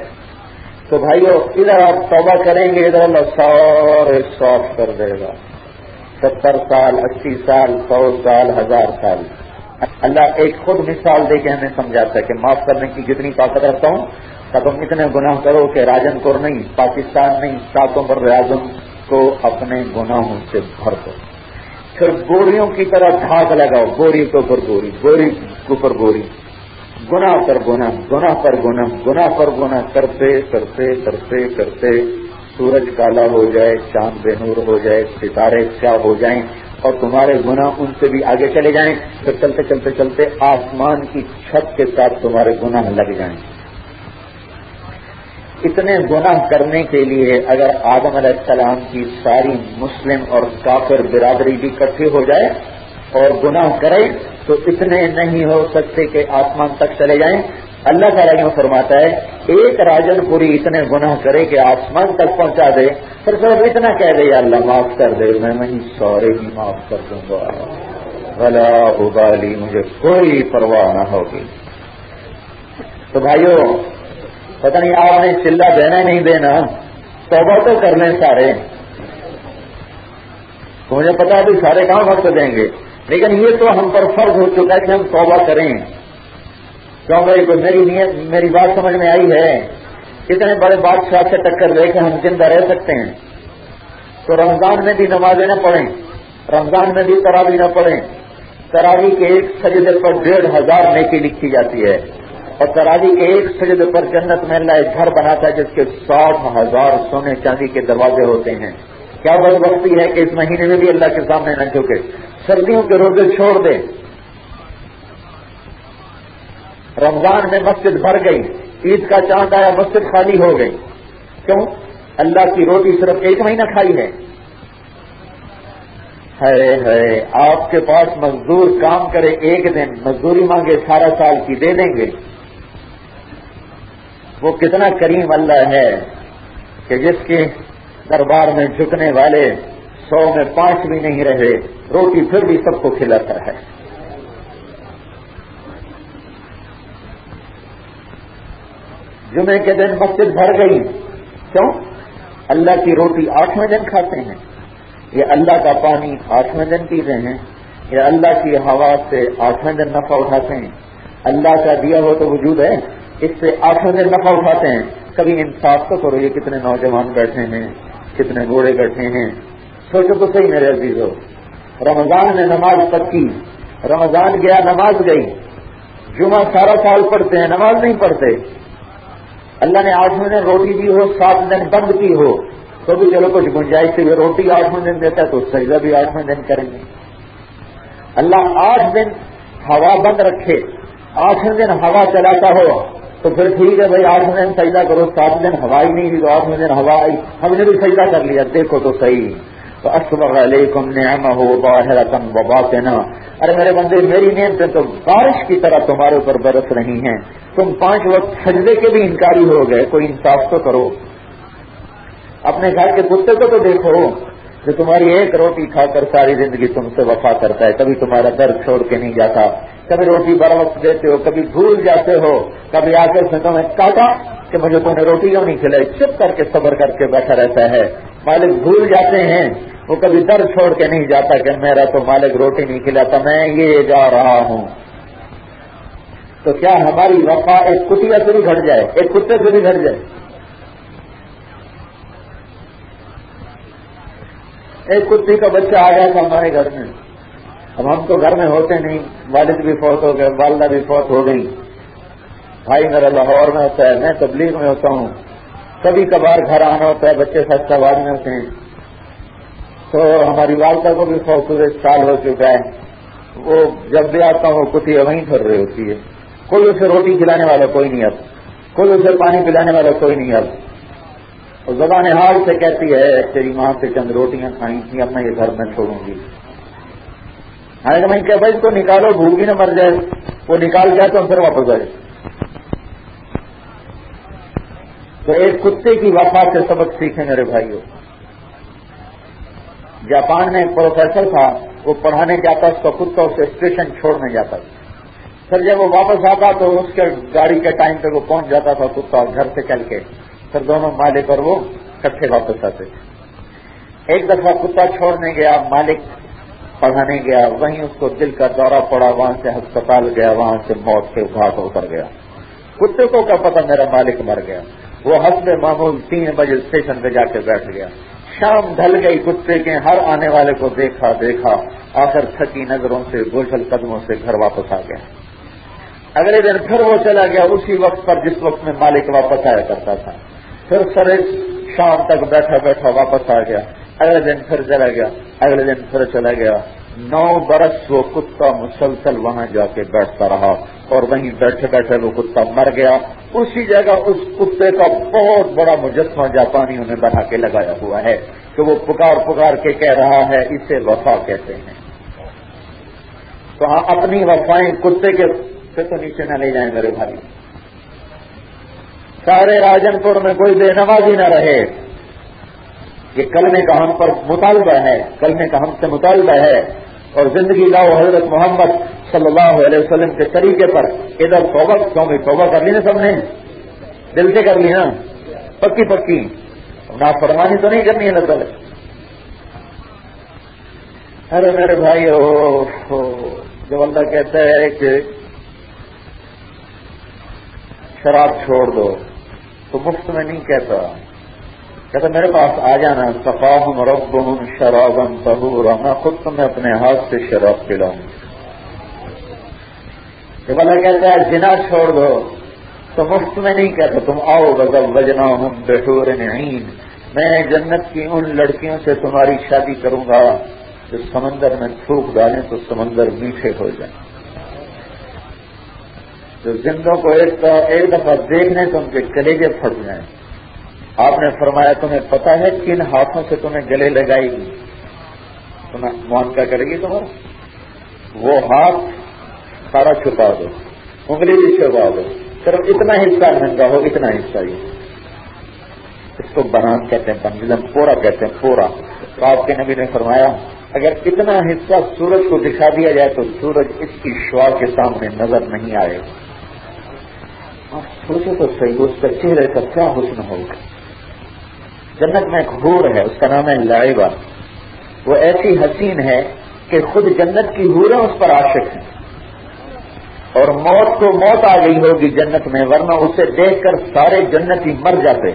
تو بھائیو ادھر آپ توبہ کریں گے ادھر اللہ سارے صاف کر دے گا۔ 70 سال 80 سال 100 سال 1000 سال اللہ ایک خود مثال دے کے ہمیں سمجھاتا ہے کہ معاف کرنے کی جتنی طاقت رکھتا ہوں کہ تم اتنے گناہ کرو کہ راجن پور نہیں، پاکستان نہیں، 7 بر اعظم کو اپنے گناہوں سے بھر دو، پھر بوریوں کی طرح ڈھاک لگاؤ، بوری کے اوپر بوری، بوری کے اوپر بوری، گناہ پر گناہ، گناہ پر گناہ، گناہ پر گناہ کرتے کرتے کرتے کرتے سورج کالا ہو جائے، چاند بے نور ہو جائے، ستارے کیا ہو جائیں اور تمہارے گناہ ان سے بھی آگے چلے جائیں، پھر چلتے چلتے چلتے آسمان کی چھت کے ساتھ تمہارے گناہ لگ جائیں۔ اتنے گناہ کرنے کے لیے اگر آدم علیہ السلام کی ساری مسلم اور کافر برادری بھی اکٹھی ہو جائے اور گناہ کرے تو اتنے نہیں ہو سکتے کہ آسمان تک چلے جائیں۔ اللہ تعالیٰ نے فرماتا ہے ایک راجن پوری اتنے گناہ کرے کہ آسمان تک پہنچا دے، پھر صرف اتنا کہہ دے یا اللہ معاف کر دے، میں وہیں سارے ہی معاف کر دوں گا، ولا ابالی، مجھے کوئی پرواہ نہ ہوگی۔ تو بھائیو پتہ نہیں آپ نے چلہ دینا نہیں دینا، توبہ تو کر لیں سارے، تو مجھے پتا ہے بھی سارے کام وقت دیں گے، لیکن یہ تو ہم پر فرض ہو چکا ہے کہ ہم توبہ کریں۔ کیوں بھائی میری بات سمجھ میں آئی ہے؟ اتنے بڑے بادشاہ سے ٹکر لے کے ہم زندہ رہ سکتے ہیں تو رمضان میں بھی نمازیں نہ پڑھیں، رمضان میں بھی تراویح نہ پڑھیں، تراویح کے ایک سجدے پر 1500 نیکی لکھی جاتی ہے، اور تراویح کے ایک سجدے پر جنت میں اللہ ایک گھر بناتا ہے جس کے 60,000 سونے چاندی کے دروازے ہوتے ہیں۔ کیا بدبختی ہے کہ اس مہینے میں بھی اللہ کے سامنے نہ جھکے، سردیوں کے روزے چھوڑ دے۔ رمضان میں مسجد بھر گئی، عید کا چاند آیا مسجد خالی ہو گئی، کیوں؟ اللہ کی روٹی صرف 1 مہینہ کھائی ہے۔ آپ کے پاس مزدور کام کرے 1 دن، مزدوری مانگے سارا سال کی دے دیں گے۔ وہ کتنا کریم اللہ ہے کہ جس کے دربار میں جھکنے والے 100 میں 5 بھی نہیں رہے، روٹی پھر بھی سب کو کھلاتا ہے۔ جمعے کے دن مسجد بھر گئی، کیوں؟ اللہ کی روٹی 8ویں دن کھاتے ہیں، یہ اللہ کا پانی 8ویں دن پیتے ہیں، یہ اللہ کی ہوا سے 8ویں دن نفع اٹھاتے ہیں، اللہ کا دیا ہو تو وجود ہے، اس سے 8ویں دن نفع اٹھاتے ہیں۔ کبھی انصاف تو کرو، یہ کتنے نوجوان بیٹھے ہیں، کتنے بوڑھے بیٹھے ہیں، سوچو تو صحیح میرے عزیزو۔ رمضان میں نماز پکی، رمضان گیا نماز گئی، جمعہ سارا سال پڑھتے ہیں، نماز نہیں پڑھتے۔ اللہ نے 8ویں دن روٹی دی ہو، 7 دن بند کی ہو تو بھی چلو کچھ گنجائش سے روٹی 8ویں دن دیتا ہے تو سجدہ بھی 8ویں دن کریں گے۔ اللہ 8 دن ہوا بند رکھے، 8ویں دن ہوا چلاتا ہو تو پھر ٹھیک ہے بھائی 8ویں دن سجدہ کرو، 7 دن ہوا ہی نہیں ہوئی تو 8ویں دن ہوا آئی، ہم نے بھی سجدہ کر لیا، دیکھو تو صحیح۔ تو اسبغ علیکم نعمہ ظاہرۃ و باطنہ، ارے میرے بندے میری نعمتیں تو بارش کی طرح تمہارے اوپر برس رہی ہیں، تم 5 وقت سجدے کے بھی انکاری ہو گئے، کوئی انصاف تو کرو۔ اپنے گھر کے کتے کو تو دیکھو جو تمہاری 1 روٹی کھا کر ساری زندگی تم سے وفا کرتا ہے، کبھی تمہارا درد چھوڑ کے نہیں جاتا، کبھی روٹی بر وقت دیتے ہو، کبھی بھول جاتے ہو، کبھی آ کر سے تمہیں کہا کہ مجھے تم نے روٹی کیوں نہیں کھلائی، چپ کر کے صبر کر کے بیٹھا رہتا ہے۔ مالک بھول جاتے ہیں، وہ کبھی درد چھوڑ کے نہیں جاتا کہ میرا تو مالک روٹی نہیں کھلاتا، میں یہ جا رہا ہوں۔ تو کیا ہماری وفا ایک کتیا سے بھی گھٹ جائے، ایک کتے سے بھی گھٹ جائے؟ ایک کتی کا بچہ آ گیا تھا ہمارے گھر میں، اب ہم تو گھر میں ہوتے نہیں، والد بھی فوت ہو گئے، والدہ بھی فوت ہو گئی، بھائی میرا لاہور میں ہوتا ہے، میں تبلیغ میں ہوتا ہوں، کبھی کبھار گھر آنا ہوتا ہے، بچے خستہ آباد میں ہوتے ہیں، تو ہماری والدہ کو بھی فوت ہوئے سال ہو چکا ہے، وہ جب بھی آتا ہوں کتیا وہیں پھر رہی ہوتی ہے، کوئی اسے روٹی کھلانے والا کوئی نہیں اب، کوئی اسے پانی پلانے والا کوئی نہیں اب، اور زبان حال سے کہتی ہے تیری ماں سے چند روٹیاں کھائیں تھیں، اب میں یہ گھر میں چھوڑوں گی۔ ہاں میں کہ بھائی تو نکالو، بھوک بھی نہ مر جائے، وہ نکال جائے تو ہم پھر واپس آئے۔ تو ایک کتے کی وفا سے سبق سیکھیں میرے بھائیوں۔ جاپان میں ایک پروفیسر تھا، وہ پڑھانے جاتا، اس کا کتا اسے اسٹیشن چھوڑنے جاتا، پھر جب وہ واپس آتا تو اس کے گاڑی کے ٹائم پہ وہ پہنچ جاتا تھا کتا گھر سے چل کے، پھر دونوں مالک اور وہ اکٹھے واپس آتے تھے۔ ایک دفعہ کتا چھوڑنے گیا، مالک پڑھانے گیا، وہیں اس کو دل کا دورہ پڑا، وہاں سے ہسپتال گیا، وہاں سے موت کے گھاٹ اتر گیا۔ کتے کو کیا پتا میرا مالک مر گیا، وہ حسب معمول 3 بجے اسٹیشن پہ جا کے بیٹھ گیا۔ شام ڈھل گئی، کتے کے ہر آنے والے کو دیکھا، آخر تھکی نظروں سے بوجھل قدموں سے گھر واپس آ گیا۔ اگلے دن پھر وہ چلا گیا اسی وقت پر جس وقت میں مالک واپس آیا کرتا تھا، پھر سر شام تک بیٹھا بیٹھا واپس آ گیا، اگلے دن پھر چلا گیا، اگلے دن پھر چلا گیا۔ 9 برس وہ کتا مسلسل وہاں جا کے بیٹھتا رہا، اور وہیں بیٹھے بیٹھے وہ کتا مر گیا۔ اسی جگہ اس کتے کا بہت بڑا مجسمہ جاپانیوں نے بنا کے لگایا ہوا ہے کہ وہ پکار پکار کے کہہ رہا ہے اسے وفا کہتے ہیں۔ تو ہاں اپنی وفائیں کتے کے سے تو نیچے نہ لے جائیں میرے بھائی۔ سارے راجن پور میں کوئی بے نمازی نہ رہے، یہ کلمے کا ہم پر مطالبہ ہے، کلمے کا ہم سے مطالبہ ہے، اور زندگی لاؤ حضرت محمد صلی اللہ علیہ وسلم کے طریقے پر۔ ادھر توبہ کر لی نا سب نے، دل سے کر لی نا، پکی پکی، نافرمانی تو نہیں کرنی ہے اللہ تعالی۔ ارے میرے بھائی جب اللہ کہتا ہے کہ شراب چھوڑ دو تو مفت میں نہیں کہتا میرے پاس آ جانا، سقاہم ربہم شرابا طہورا، میں خود تمہیں اپنے ہاتھ سے شراب پلاؤں۔ جب اللہ کہتا ہے زنا چھوڑ دو تو مفت میں نہیں کہتا، تم آؤ وزوجناہم بحور عین، میں جنت کی ان لڑکیوں سے تمہاری شادی کروں گا جو سمندر میں تھوک ڈالیں تو سمندر میٹھے ہو جائیں، جو زندوں کو ایک دفعہ دیکھنے تو ان کے کلیجے پھٹ جائیں۔ آپ نے فرمایا تمہیں پتا ہے کن ہاتھوں سے تمہیں گلے لگائے گی، تمہیں معانقہ کرے گی تمہارا، وہ ہاتھ سارا چھپا دو، انگلی بھی چھپا دو، صرف اتنا حصہ ننگا ہو، اتنا حصہ ہی، اس کو بنان کہتے ہیں، بنجلن پورا کہتے ہیں، پورا۔ تو آپ کے نبی نے فرمایا اگر اتنا حصہ سورج کو دکھا دیا جائے تو سورج اس کی شعاع کے سامنے نظر نہیں آئے گا۔ آپ سوچو تو صحیح، اس کا چہرے کا کیا حسن ہوگا۔ جنت میں ایک حور ہے، اس کا نام ہے لعبہ، وہ ایسی حسین ہے کہ خود جنت کی حوریں اس پر عاشق ہیں، اور موت کو موت آ گئی ہوگی جنت میں، ورنہ اسے دیکھ کر سارے جنتی مر جاتے۔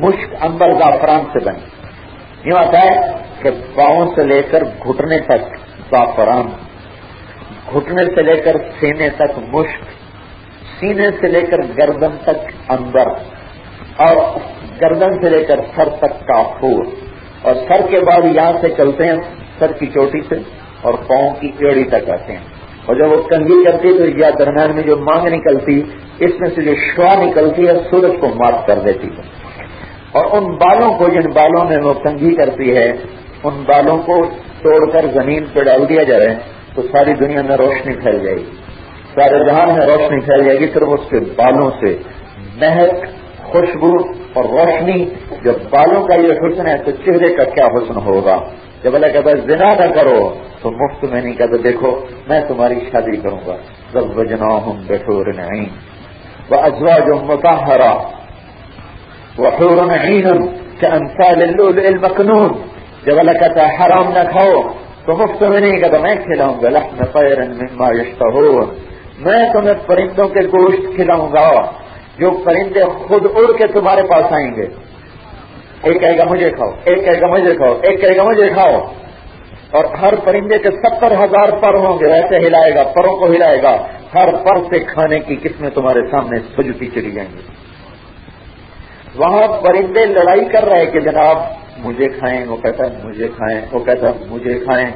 مشک عنبر زعفران سے بنے، یوں آتا ہے کہ پاؤں سے لے کر گھٹنے تک زعفران، گھٹنے سے لے کر سینے تک مشک، سینے سے لے کر گردن تک عنبر، اور گردن سے لے کر سر تک کافور، اور سر کے بعد یہاں سے چلتے ہیں سر کی چوٹی سے اور پاؤں کی ایڑی تک آتے ہیں، اور جب وہ کنگھی کرتی تو یا درمیان میں جو مانگ نکلتی، اس میں سے جو شعاع نکلتی ہے سورج کو مات کر دیتی ہے، اور ان بالوں کو جن بالوں میں وہ کنگھی کرتی ہے ان بالوں کو توڑ کر زمین پہ ڈال دیا جائے تو ساری دنیا میں روشنی پھیل جائے گی، سارے جہان میں روشنی پھیل جائے گی، صرف اس کے بالوں سے مہک، خوشبو اور روشنی۔ جب بالوں کا یہ حسن ہے تو چہرے کا کیا حسن ہوگا۔ جب اللہ کہتا ہے زنا نہ کرو تو مفت میں نہیں کہتا دیکھو میں تمہاری شادی کروں گا، زوجناہم بحور عین وازواج مطہرہ وحور عین کامثال اللؤلؤ المکنون۔ جب اللہ کہتا ہے حرام نہ کھاؤ تو مفت میں نہیں کہتا میں کھلاؤں گا، لحم طیر مما یشتہون، میں تمہیں پرندوں کے گوشت کھلاؤں گا جو پرندے خود اڑ کے تمہارے پاس آئیں گے، ایک کہے گا مجھے کھاؤ، ایک کہے گا مجھے کھاؤ، ایک کہے گا مجھے کھاؤ، اور ہر پرندے کے 70,000 پر ہوں گے، ایسے ہلائے گا، پروں کو ہلائے گا، ہر پر سے کھانے کی قسمیں تمہارے سامنے سجتی چلی جائیں گی۔ وہاں پرندے لڑائی کر رہے کہ جناب مجھے کھائیں، وہ کہتا ہے مجھے کھائیں، وہ کہتا ہے مجھے کھائیں۔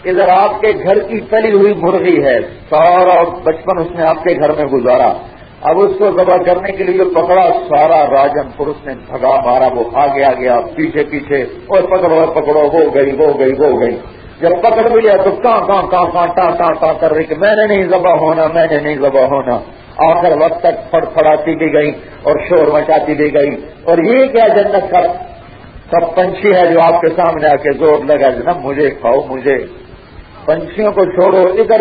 ادھر آپ کے گھر کی پلی ہوئی مرغی ہے، سارا بچپن اس نے آپ کے گھر میں گزارا، اب اس کو ذبح کرنے کے لیے پکڑا، سارا راجن پور اس نے بھگا مارا، وہ آگے آ گیا، پیچھے پیچھے، اور پکڑو، وہ گئی۔ جب پکڑ بھی لیا تو کہاں ٹاں کر رہی کہ میں نے نہیں ذبح ہونا، آخر وقت تک پھڑاتی بھی گئی اور شور مچاتی بھی گئی۔ اور یہ کیا جنت کا سب پنچھی ہے جو آپ کے سامنے آ کے زور لگا جناب مجھے کھاؤ مجھے۔ پنچھیوں کو چھوڑو، ادھر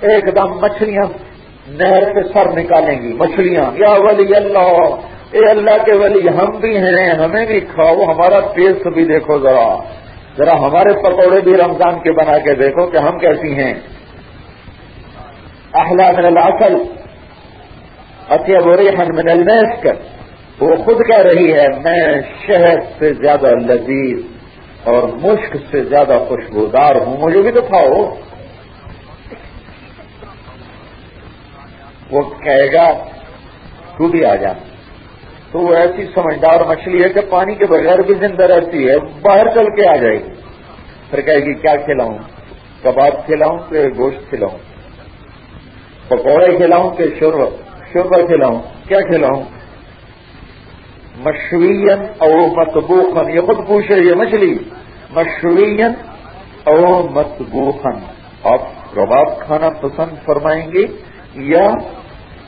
ایک دم مچھلیاں نہر پہ سر نکالیں گی مچھلیاں، یا ولی اللہ، اے اللہ کے ولی ہم بھی ہیں، ہمیں بھی کھاؤ، ہمارا ٹیسٹ بھی دیکھو، ذرا ہمارے پکوڑے بھی رمضان کے بنا کے دیکھو کہ ہم کیسی ہیں۔ احلی من العسل اطیب ریحا من المسک، وہ خود کہہ رہی ہے میں شہد سے زیادہ لذیذ اور مشک سے زیادہ خوشبودار ہوں، مجھے بھی تو کھاؤ۔ وہ کہے گا تو بھی آ جا، تو وہ ایسی سمجھدار مچھلی ہے کہ پانی کے بغیر بھی زندہ رہتی ہے، باہر چل کے آ جائے گی، پھر کہے گی کیا کھلاؤں، کباب کھلاؤں کہ گوشت کھلاؤں، پکوڑے کھلاؤں کہ شوربہ کھلاؤں، کیا کھلاؤں؟ مشوین او مطبوخن، یہ خود پوچھ رہی ہے مچھلی، مشوین او مطبوخن، آپ کباب کھانا پسند فرمائیں گے یا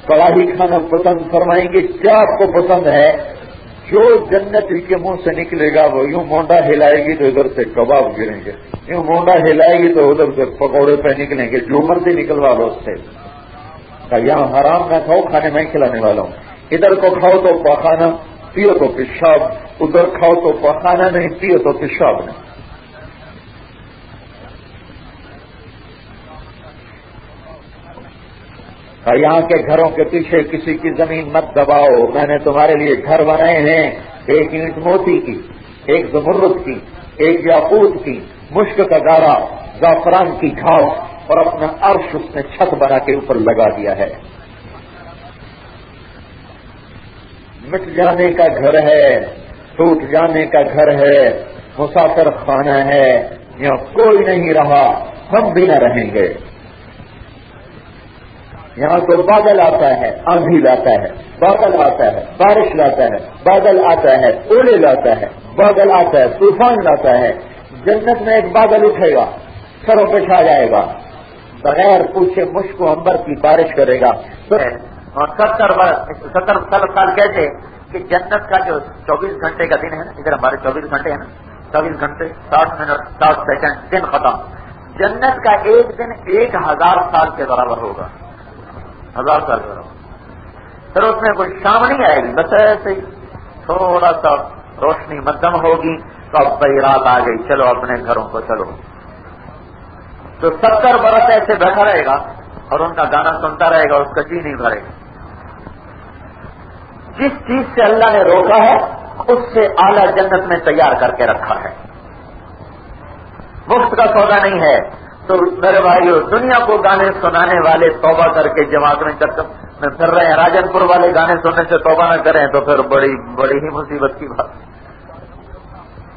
کڑاہی کھانا پسند فرمائیں گے؟ کیا آپ کو پسند ہے؟ جو جنتی کے منہ سے نکلے گا وہ یوں مونڈا ہلائے گی تو ادھر سے کباب گریں گے، یوں مونڈا ہلائے گی تو ادھر سے پکوڑے پہ نکلیں گے، جو مرضی نکلوا لو اس سے۔ یہاں حرام نہ کھاؤ، کھانے میں کھلانے والا ہوں، ادھر کو کھاؤ تو پخانا، پیو تو پیشاب، ادھر کھاؤ تو پخانا نہیں، پیو تو پیشاب نہیں۔ یہاں کے گھروں کے پیچھے کسی کی زمین مت دباؤ، میں نے تمہارے لیے گھر بنائے ہیں، ایک اینٹ موتی کی، ایک زمرد کی، ایک یاقوت کی، مشک کا گارا، زعفران کی گھاس، اور اپنا عرش اس نے چھت بنا کے اوپر لگا دیا ہے۔ مٹ جانے کا گھر ہے، ٹوٹ جانے کا گھر ہے، مسافر خانہ ہے، یہاں کوئی نہیں رہا، ہم بھی نہ رہیں گے۔ یہاں تو بادل آتا ہے، آندھی لاتا ہے، بادل آتا ہے، بارش لاتا ہے، بادل آتا ہے، اولے لاتا ہے، بادل آتا ہے، طوفان لاتا ہے۔ جنت میں ایک بادل اٹھے گا، سروں پہ چھا جائے گا، بغیر پوچھے مشک و عنبر کی بارش کرے گا۔ اور 70 سال کہتے کہ جنت کا جو 24 گھنٹے کا دن ہے نا، ادھر ہمارے 24 گھنٹے ہیں نا، 24 گھنٹے 60 منٹ 60 سیکنڈ، دن ختم۔ جنت کا ایک دن 1000 سال کے برابر ہوگا، 1000 سال کے برابر۔ پھر اس میں کوئی شام نہیں آئے گی، بس ایسے ہی تھوڑا سا روشنی مدھم ہوگی تو اب بھائی رات آ گئی، چلو اپنے گھروں کو چلو۔ تو 70 برس ایسے بیٹھا رہے گا اور ان کا گانا سنتا رہے گا، اس کا جی نہیں بھرے گا۔ جس چیز سے اللہ نے روکا ہے اس سے اعلیٰ جنت میں تیار کر کے رکھا ہے، مفت کا سودا نہیں ہے۔ تو میرے بھائیو، دنیا کو گانے سنانے والے توبہ کر کے جماعت میں چکر میں پھر رہے ہیں، راجن پور والے گانے سننے سے توبہ نہ کریں تو پھر بڑی ہی مصیبت کی بات۔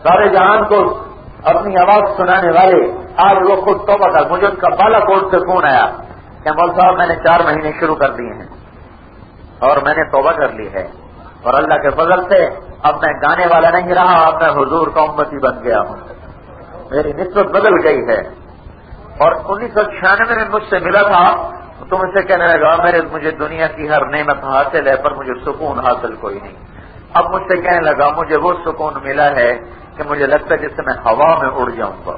سارے جہان کو اپنی آواز سنانے والے آج وہ خود توبہ کر۔ مجھے ان کا بالا کوٹ سے فون آیا کہ مول صاحب میں نے 4 مہینے شروع کر دیے ہیں اور میں نے توبہ کر لی ہے، اور اللہ کے فضل سے اب میں گانے والا نہیں رہا، اب میں حضور کا امتی بن گیا ہوں، میری نسبت بدل گئی ہے۔ اور 1996 میں مجھ سے ملا تھا تو مجھ سے کہنے لگا مجھے دنیا کی ہر نعمت حاصل ہے پر مجھے سکون حاصل کوئی نہیں۔ اب مجھ سے کہنے لگا مجھے وہ سکون ملا ہے کہ مجھے لگتا ہے جس سے میں ہوا میں اڑ جاؤں گا۔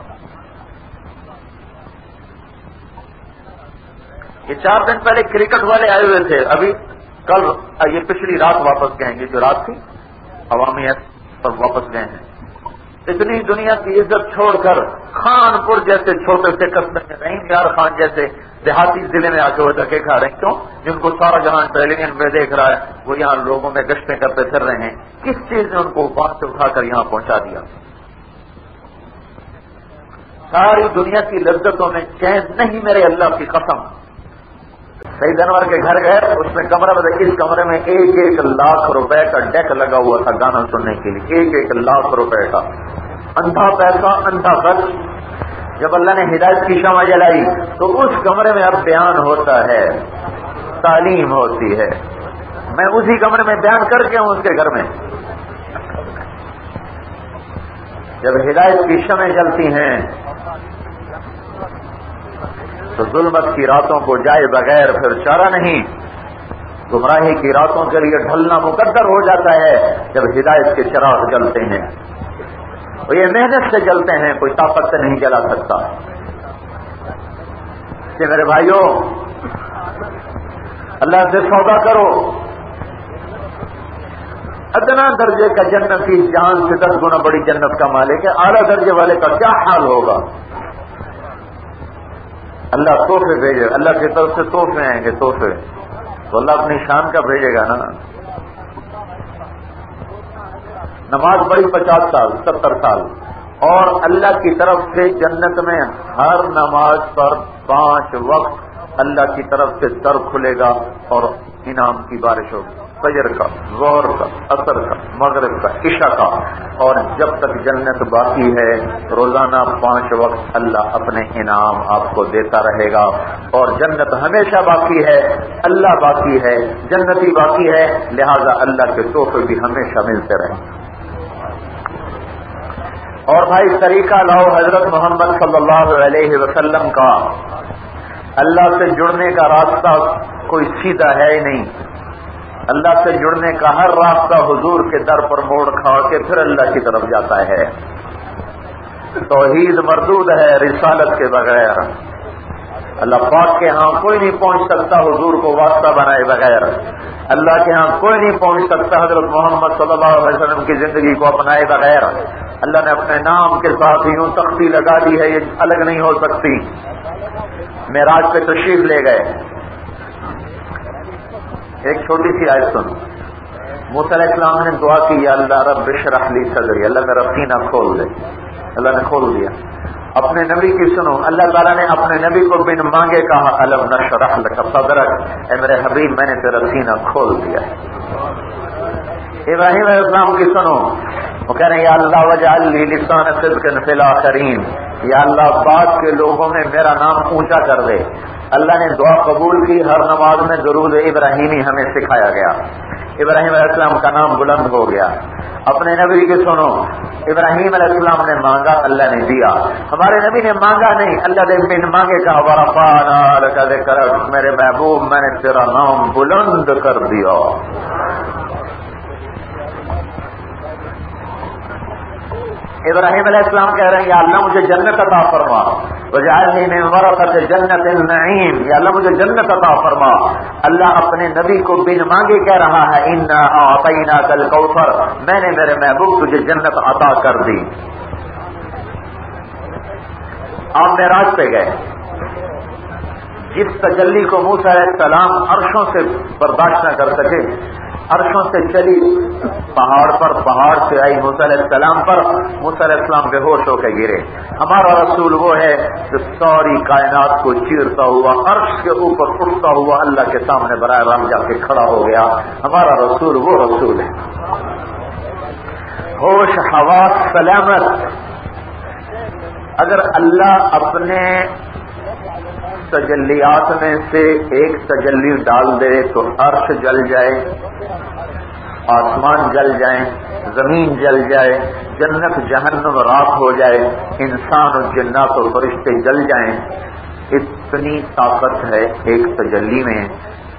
یہ 4 دن پہلے کرکٹ والے آئے ہوئے تھے، ابھی کل یہ پچھلی رات واپس گئے گے، جو رات تھی عوامیت پر واپس گئے ہیں۔ اتنی دنیا کی عزت چھوڑ کر خانپور جیسے چھوٹے سے قصبے میں، رحیم یار خان جیسے دیہاتی ضلع میں آ کے وہ دھکے کھا رہے ہیں، کیوں؟ جن کو سارا جہان ٹیلی ویژن میں دیکھ رہا ہے، وہ یہاں لوگوں میں گشتیں کرتے پھر رہے ہیں۔ کس چیز نے ان کو وہاں سے اٹھا کر یہاں پہنچا دیا؟ ساری دنیا کی لذتوں میں چین نہیں میرے اللہ کی قسم. سعید انور کے گھر گئے, اس میں کمرہ میں اس کمرے میں 1 لاکھ روپے کا ڈیک لگا ہوا تھا گانا سننے کے لیے, 1 لاکھ روپے کا. اندھا پیسہ اندھا خرچ. جب اللہ نے ہدایت کی شمع جلائی تو اس کمرے میں اب بیان ہوتا ہے, تعلیم ہوتی ہے. میں اسی کمرے میں بیان کر کے ہوں اس کے گھر میں. جب ہدایت کی شمع جلتی ہیں تو ظلمت کی راتوں کو جائے بغیر پھر چارہ نہیں. گمراہی کی راتوں کے لیے ڈھلنا مقدر ہو جاتا ہے جب ہدایت کے چراغ جلتے ہیں. اور یہ محنت سے جلتے ہیں, کوئی طاقت سے نہیں جلا سکتا. کہ میرے بھائیوں, اللہ سے سودا کرو. ادنا درجے کا جنتی جان سے 10 گنا بڑی جنت کا مالک ہے. اعلیٰ درجے والے کا کیا حال ہوگا؟ اللہ تحفے بھیجے, اللہ کی طرف سے تحفے آئیں گے, تحفے تو اللہ اپنی شان کا بھیجے گا نا. نماز پڑھی 50 سال 70 سال, اور اللہ کی طرف سے جنت میں ہر نماز پر 5 وقت اللہ کی طرف سے در کھلے گا اور انعام کی بارش ہوگی. فجر کا, ظہر کا, عصر کا, مغرب کا, عشاء کا. اور جب تک جنت باقی ہے روزانہ 5 وقت اللہ اپنے انعام آپ کو دیتا رہے گا. اور جنت ہمیشہ باقی ہے, اللہ باقی ہے, جنتی باقی ہے, لہذا اللہ کے تحفے بھی ہمیشہ ملتے رہیں. اور بھائی طریقہ لاؤ حضرت محمد صلی اللہ علیہ وسلم کا. اللہ سے جڑنے کا راستہ کوئی سیدھا ہے ہی نہیں. اللہ سے جڑنے کا ہر راستہ حضور کے در پر موڑ کھا کے پھر اللہ کی طرف جاتا ہے. توحید مردود ہے رسالت کے بغیر. اللہ پاک کے ہاں کوئی نہیں پہنچ سکتا حضور کو واسطہ بنائے بغیر. اللہ کے ہاں کوئی نہیں پہنچ سکتا حضرت محمد صلی اللہ علیہ وسلم کی زندگی کو اپنائے بغیر. اللہ نے اپنے نام کے ساتھ یوں تختی لگا دی ہے, یہ الگ نہیں ہو سکتی. معراج پہ تشریف لے گئے. ایک چھوٹی سی آیت سن. موسیٰ علیہ السلام نے دعا کی, یا اللہ رب اشرح لی صدری, اللہ میرا سینہ کھول دے. اللہ نے کھول دیا. اپنے نبی کی سنو, اللہ تعالیٰ نے اپنے نبی کو بن مانگے کہا الم نشرح لک صدرک, اے میرے حبیب میں نے تیرا سینہ کھول دیا. ابراہیم علیہ السلام کی سنو, وہ کہہ رہے ہیں یا اللہ وجعل لی لسان صدق فی الآخرین, یا اللہ بعد کے لوگوں میں میرا نام اونچا کر دے. اللہ نے دعا قبول کی. ہر نماز میں درود ابراہیمی ہمیں سکھایا گیا. ابراہیم علیہ السلام کا نام بلند ہو گیا. اپنے نبی کی سنو, ابراہیم علیہ السلام نے مانگا, اللہ نے دیا. ہمارے نبی نے مانگا نہیں, اللہ نے بن مانگے کہا ورفعنا لک ذکرک, میرے محبوب میں نے تیرا نام بلند کر دیا. ابراہیم علیہ السلام کہہ رہے ہیں یا اللہ مجھے جنت عطا فرما, وجعلنی من ورثۃ جنت النعیم, یا اللہ مجھے جنت عطا فرما. اللہ اپنے نبی کو بن مانگے کہہ رہا ہے انا اعطیناک الکوثر, میں نے میرے محبوب تجھے جنت عطا کر دی. آپ معراج پہ گئے. جس تجلی کو موسیٰ علیہ السلام عرشوں سے برداشت نہ کر سکے, عرشوں سے چلی پہاڑ پر, پہاڑ سے آئی موسیٰ علیہ السلام پر, موسیٰ علیہ السلام بے ہوش ہو کے گرے. ہمارا رسول وہ ہے جو ساری کائنات کو چیرتا ہوا عرش کے اوپر اٹھتا ہوا اللہ کے سامنے براہ راست جا کے کھڑا ہو گیا. ہمارا رسول وہ رسول ہے. ہوش حواس سلامت. اگر اللہ اپنے تجلیات میں سے ایک تجلی ڈال دے تو عرش جل جائے, آسمان جل جائیں, زمین جل جائے, جنت جہنم راکھ ہو جائے, انسان اور جنات اور فرشتے جل جائیں. اتنی طاقت ہے ایک تجلی میں.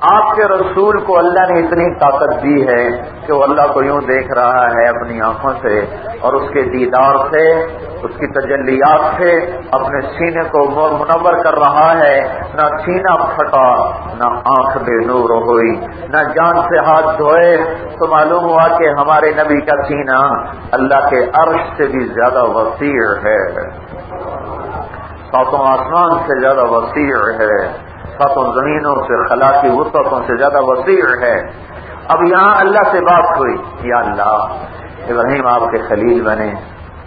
آپ کے رسول کو اللہ نے اتنی طاقت دی ہے کہ وہ اللہ کو یوں دیکھ رہا ہے اپنی آنکھوں سے, اور اس کے دیدار سے, اس کی تجلیات سے اپنے سینے کو منور کر رہا ہے. نہ سینہ پھٹا, نہ آنکھ بے نور ہوئی, نہ جان سے ہاتھ دھوئے, تو معلوم ہوا کہ ہمارے نبی کا سینہ اللہ کے عرش سے بھی زیادہ وسیع ہے, ساتوں آسمان سے زیادہ وسیع ہے, ساتوں زمینوں سے خلا کی وسعتوں سے زیادہ وسیع ہے. اب یہاں اللہ سے بات ہوئی, یا اللہ ابراہیم آپ کے خلیل بنے,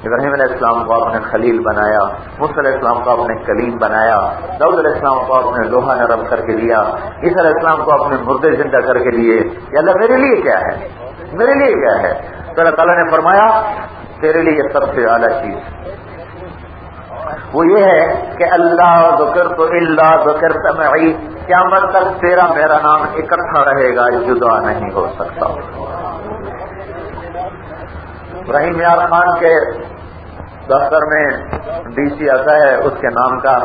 ابراہیم علیہ السلام کو آپ نے خلیل بنایا، موسیٰ علیہ السلام کو آپ نے کلیم بنایا، داؤد علیہ السلام کو آپ نے لوہا نرم کر کے دیا، عیسیٰ علیہ السلام کو آپ نے مردے زندہ کر کے دیے. یا اللہ میرے لیے کیا ہے، میرے لیے کیا ہے؟ تو اللہ تعالیٰ نے فرمایا تیرے لیے یہ سب سے اعلیٰ چیز وہ یہ ہے کہ اللہ ذکرت الا ذکرت معی، قیامت تک تیرا میرا نام اکٹھا رہے گا، جدا نہیں ہو سکتا. ابراہیم یار خان کے دفتر میں ڈی سی آتا ہے، اس کے نام کا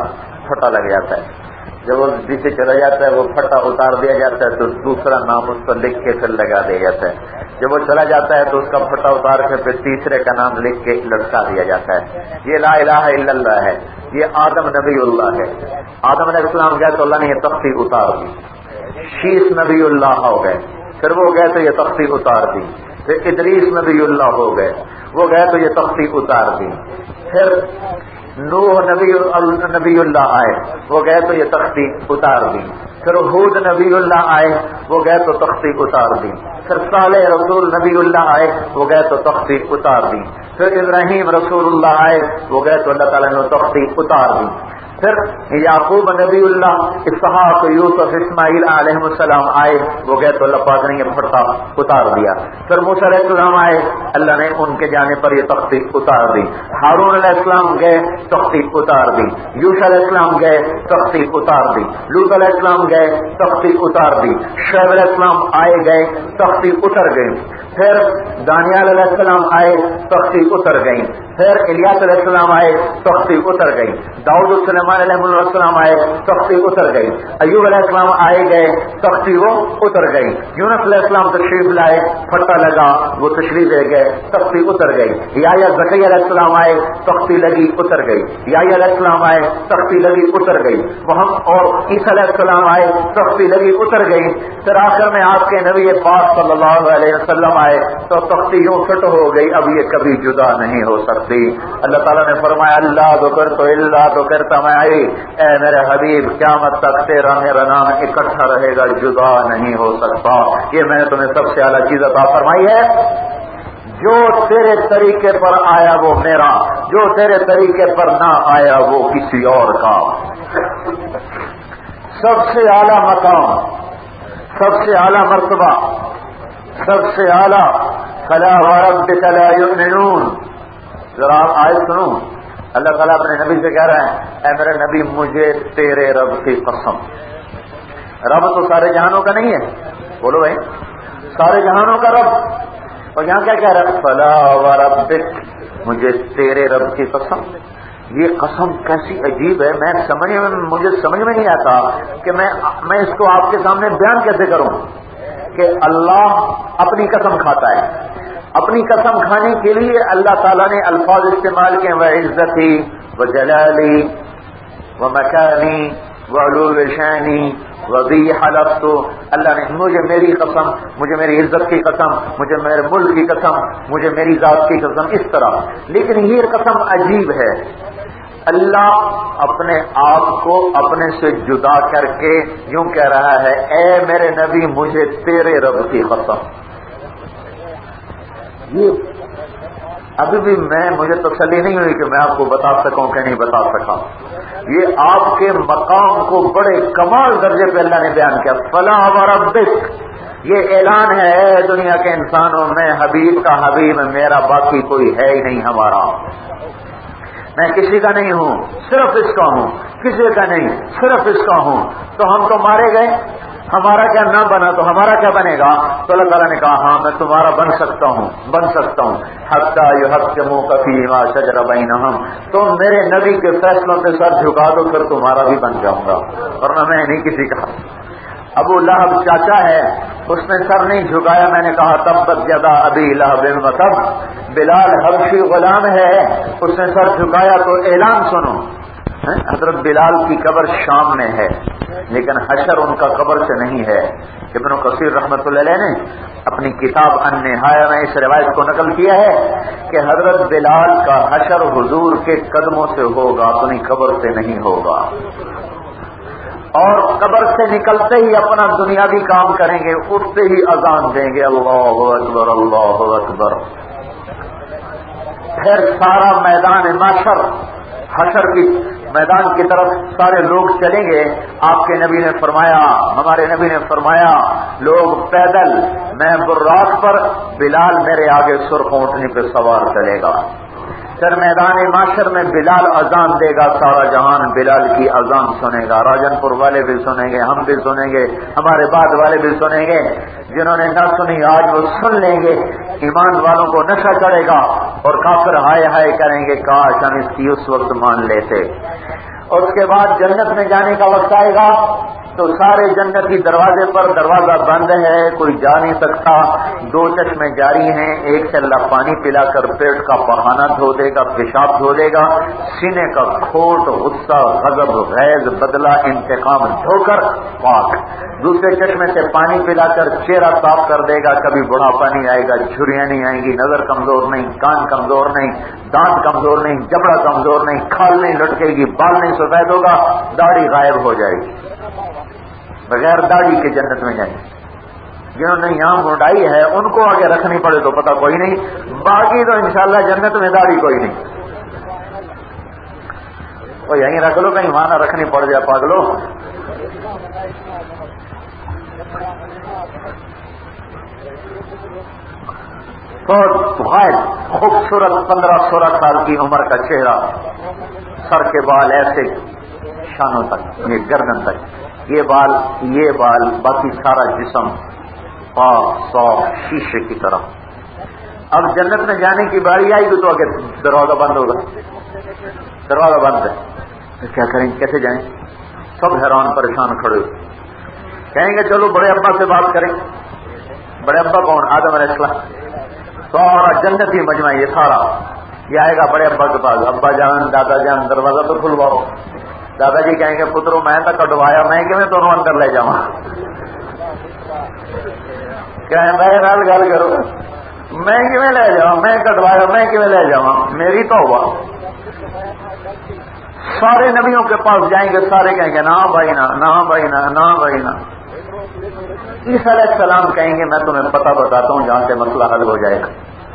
پھٹا لگ جاتا ہے. جب وہ ڈی سی چلا جاتا ہے وہ پھٹا اتار دیا جاتا ہے تو دوسرا نام اس پر لکھ کے پھر لگا دیا جاتا ہے. جب وہ چلا جاتا ہے تو اس کا پھٹا اتار کے پھر تیسرے کا نام لکھ کے لٹکا دیا جاتا ہے. یہ لا الہ الا اللہ ہے. یہ آدم نبی اللہ ہے. آدم علیہ السلام گئے تو اللہ نے یہ تختی اتار دی. شیش نبی اللہ ہو گئے، پھر وہ گئے تو یہ تختی اتار دی. پھر ادریس نبی اللہ ہو گئے، وہ گئے تو یہ تختی اتار دی. پھر نوح نبی اللہ آئے، وہ گئے تو یہ تختی اتار دی. پھر ہود نبی اللہ آئے، وہ گئے تو تختی اتار دی. پھر صالح رسول نبی اللہ آئے، وہ گئے تو تختی اتار دی. پھر ابراہیم رسول اللہ آئے، وہ گئے تو اللہ تعالیٰ نے تختی اتار دی. پھر یعقوب نبی اللہ، اسحاق، یوسف، اسماعیل علیہ السلام آئے، وہ گئے تو اللہ پاک نے یہ پھٹا اتار دیا. پھر موسیٰ علیہ السلام آئے، اللہ نے ان کے جانے پر یہ تختی اتار دی. ہارون علیہ السلام گئے، تختی اتار دی. یوسف علیہ السلام گئے، تختی اتار دی. لوط علیہ السلام گئے، تختی اتار دی. شعیب علیہ السلام آئے گئے، تختی اتر گئی. پھر دانیال علیہ السلام آئے، تختی اتر گئی. پھر الیاس علیہ السلام آئے، تختی اتر گئی. داؤد سلیمان علیہ السلام آئے، تختی اتر گئی. ایوب علیہ السلام آئے گئے، تختی وہ اتر گئی. یونس علیہ السلام تشریف لائے، پھٹا لگا، وہ تشریف لے گئے، تختی اتر گئی. یحییٰ زکریا علیہ السلام آئے، تختی لگی، اتر گئی. یحییٰ علیہ السلام آئے، تختی لگی، اتر گئی. محمد اور عیسیٰ علیہ السلام آئے، تختی لگی، اتر گئی. پھر آخر میں آپ کے نبی پاک صلی اللہ علیہ وسلم آئے تو تختی یوں فٹ ہو گئی، اب یہ کبھی جدا نہیں ہو سکتی. اللہ تعالیٰ نے فرمایا اللہ ذکرت الا ذکرت معی، اے میرے حبیب قیامت تک تیرا میرا نام اکٹھا رہے گا، جدا نہیں ہو سکتا. یہ میں نے تمہیں سب سے اعلیٰ چیز عطا فرمائی ہے. جو تیرے طریقے پر آیا وہ میرا، جو تیرے طریقے پر نہ آیا وہ کسی اور کا. سب سے اعلیٰ مقام، سب سے اعلیٰ مرتبہ، سب سے اعلیٰ فلا وربک لا یؤمنون. ذرا آپ آیت سنو. اللہ تعالیٰ اپنے نبی سے کہہ رہے ہیں اے میرے نبی مجھے تیرے رب کی قسم. رب تو سارے جہانوں کا نہیں ہے، بولو بھائی، سارے جہانوں کا رب. اور یہاں کیا کہہ رہا ہے فلا وربک، مجھے تیرے رب کی قسم. یہ قسم کیسی عجیب ہے، مجھے سمجھ میں نہیں آتا کہ میں اس کو آپ کے سامنے بیان کیسے کروں کہ اللہ اپنی قسم کھاتا ہے. اپنی قسم کھانے کے لیے اللہ تعالیٰ نے الفاظ استعمال کیے وعزتی وجلالی ومکانی وعلو شانی وبی حلفت. اللہ نے مجھے میری قسم، مجھے میری عزت کی قسم، مجھے میرے ملک کی قسم، مجھے میری ذات کی قسم، اس طرح. لیکن یہ قسم عجیب ہے. اللہ اپنے آپ کو اپنے سے جدا کر کے یوں کہہ رہا ہے اے میرے نبی مجھے تیرے رب کی قسم. یہ ابھی بھی مجھے تسلی نہیں ہوئی کہ میں آپ کو بتا سکوں کہ نہیں بتا سکا. یہ آپ کے مقام کو بڑے کمال درجے پہ اللہ نے بیان کیا. فلا وربک، یہ اعلان ہے اے دنیا کے انسانوں میں حبیب کا حبیب میرا، باقی کوئی ہے ہی نہیں ہمارا. میں کسی کا نہیں ہوں، صرف اس کا ہوں، کسی کا نہیں، صرف اس کا ہوں. تو ہم تو مارے گئے، ہمارا کیا نہ بنا تو ہمارا کیا بنے گا؟ تو اللہ تعالیٰ نے کہا ہاں میں تمہارا بن سکتا ہوں حتی یحکموک فیما شجر بینہم. تم میرے نبی کے فیصلوں سے سر جھکا دو پھر تمہارا بھی بن جاؤں گا، ورنہ میں نہیں کسی کا. ابو لہب چاچا ہے، اس نے سر نہیں جھکایا. میں نے کہا تبت یدا ابی لہب وتب. بلال حبشی غلام ہے، اس نے سر جھکایا. تو اعلان سنو، حضرت بلال کی قبر شام میں ہے لیکن حشر ان کا قبر سے نہیں ہے. ابن کثیر رحمۃ اللہ علیہ نے اپنی کتاب النہایہ میں اس روایت کو نقل کیا ہے کہ حضرت بلال کا حشر حضور کے قدموں سے ہوگا، اپنی قبر سے نہیں ہوگا. اور قبر سے نکلتے ہی اپنا دنیاوی کام کریں گے، اٹھتے ہی اذان دیں گے اللہ اکبر اللہ اکبر. پھر سارا میدان محشر، حشر کی میدان کی طرف سارے لوگ چلیں گے. آپ کے نبی نے فرمایا، ہمارے نبی نے فرمایا، لوگ پیدل، میں براق پر، بلال میرے آگے سرخ اونٹنی پہ سوار چلے گا. پھر میدان معاشر میں بلال اذان دے گا، سارا جہان بلال کی اذان سنے گا. راجن پور والے بھی سنیں گے، ہم بھی سنیں گے، ہمارے بعد والے بھی سنیں گے. جنہوں نے نہ سنی آج وہ سن لیں گے. ایمان والوں کو نشہ چڑھے گا اور کافر ہائے ہائے کریں گے کاش ہم اس کی اس وقت مان لیتے. اور اس کے بعد جنت میں جانے کا وقت آئے گا تو سارے جنتی دروازے پر دروازہ بند ہے، کوئی جا نہیں سکتا. 2 چشمے جاری ہیں، ایک سے اللہ پانی پلا کر پیٹ کا پخانہ دھو دے گا، پیشاب دھو دے گا، سینے کا کھوٹ، غصہ، غضب، غیظ، بدلہ، انتقام دھو کر پاک. دوسرے چشمے سے پانی پلا کر چہرہ صاف کر دے گا، کبھی بڑھاپا نہیں آئے گا، جھریاں نہیں آئیں گی، نظر کمزور نہیں، کان کمزور نہیں، دانت کمزور نہیں، جبڑا کمزور نہیں، کھال نہیں لٹکے گی، بال نہیں سفید ہوگا، داڑھی غائب ہو جائے گی. بغیر داڑھی کے جنت میں جائیں. جنہوں نے یہاں منڈائی ہے ان کو آگے رکھنی پڑے تو پتہ کوئی نہیں، باقی تو انشاءاللہ جنت میں داڑھی کوئی نہیں. وہ یہیں رکھ لو، کہیں وہاں نہ رکھنی پڑ جائے پاگلو. بہت غائب خوبصورت 15-16 سال کی عمر کا چہرہ، سر کے بال ایسے شانوں تک، یہ گردن تک، یہ بال باقی سارا جسم پاک صاف شیشے کی طرح. اب جنت میں جانے کی باری آئی تو آگے دروازہ بند ہوگا، دروازہ بند ہے، کیا کریں، کیسے جائیں؟ سب حیران پریشان کھڑے کہیں گے چلو بڑے ابا سے بات کریں. بڑے ابا کون؟ آدم علیہ السلام. سارا جنتی مجمع یہ سارا یہ آئے گا بڑے ابا کے پاس. ابا جان، دادا جان، دروازہ تو کھلواؤ. دادا جی کہیں گے پترو میں تو کٹوایا، میں کہ تمہیں اندر لے جاؤں. کہیں بہرحال گل کرو، میں کیویں لے جاؤں، میں کٹوایا، میں کیویں لے جاؤں، میری تو ہوا. سارے نبیوں کے پاس جائیں گے، سارے کہیں گے نہ بھائی نہ، نہ بھائی نہ، نہ بھائی نہ. عیسیٰ علیہ السلام کہیں گے میں تمہیں پتہ بتاتا ہوں جہاں سے مسئلہ حل ہو جائے گا.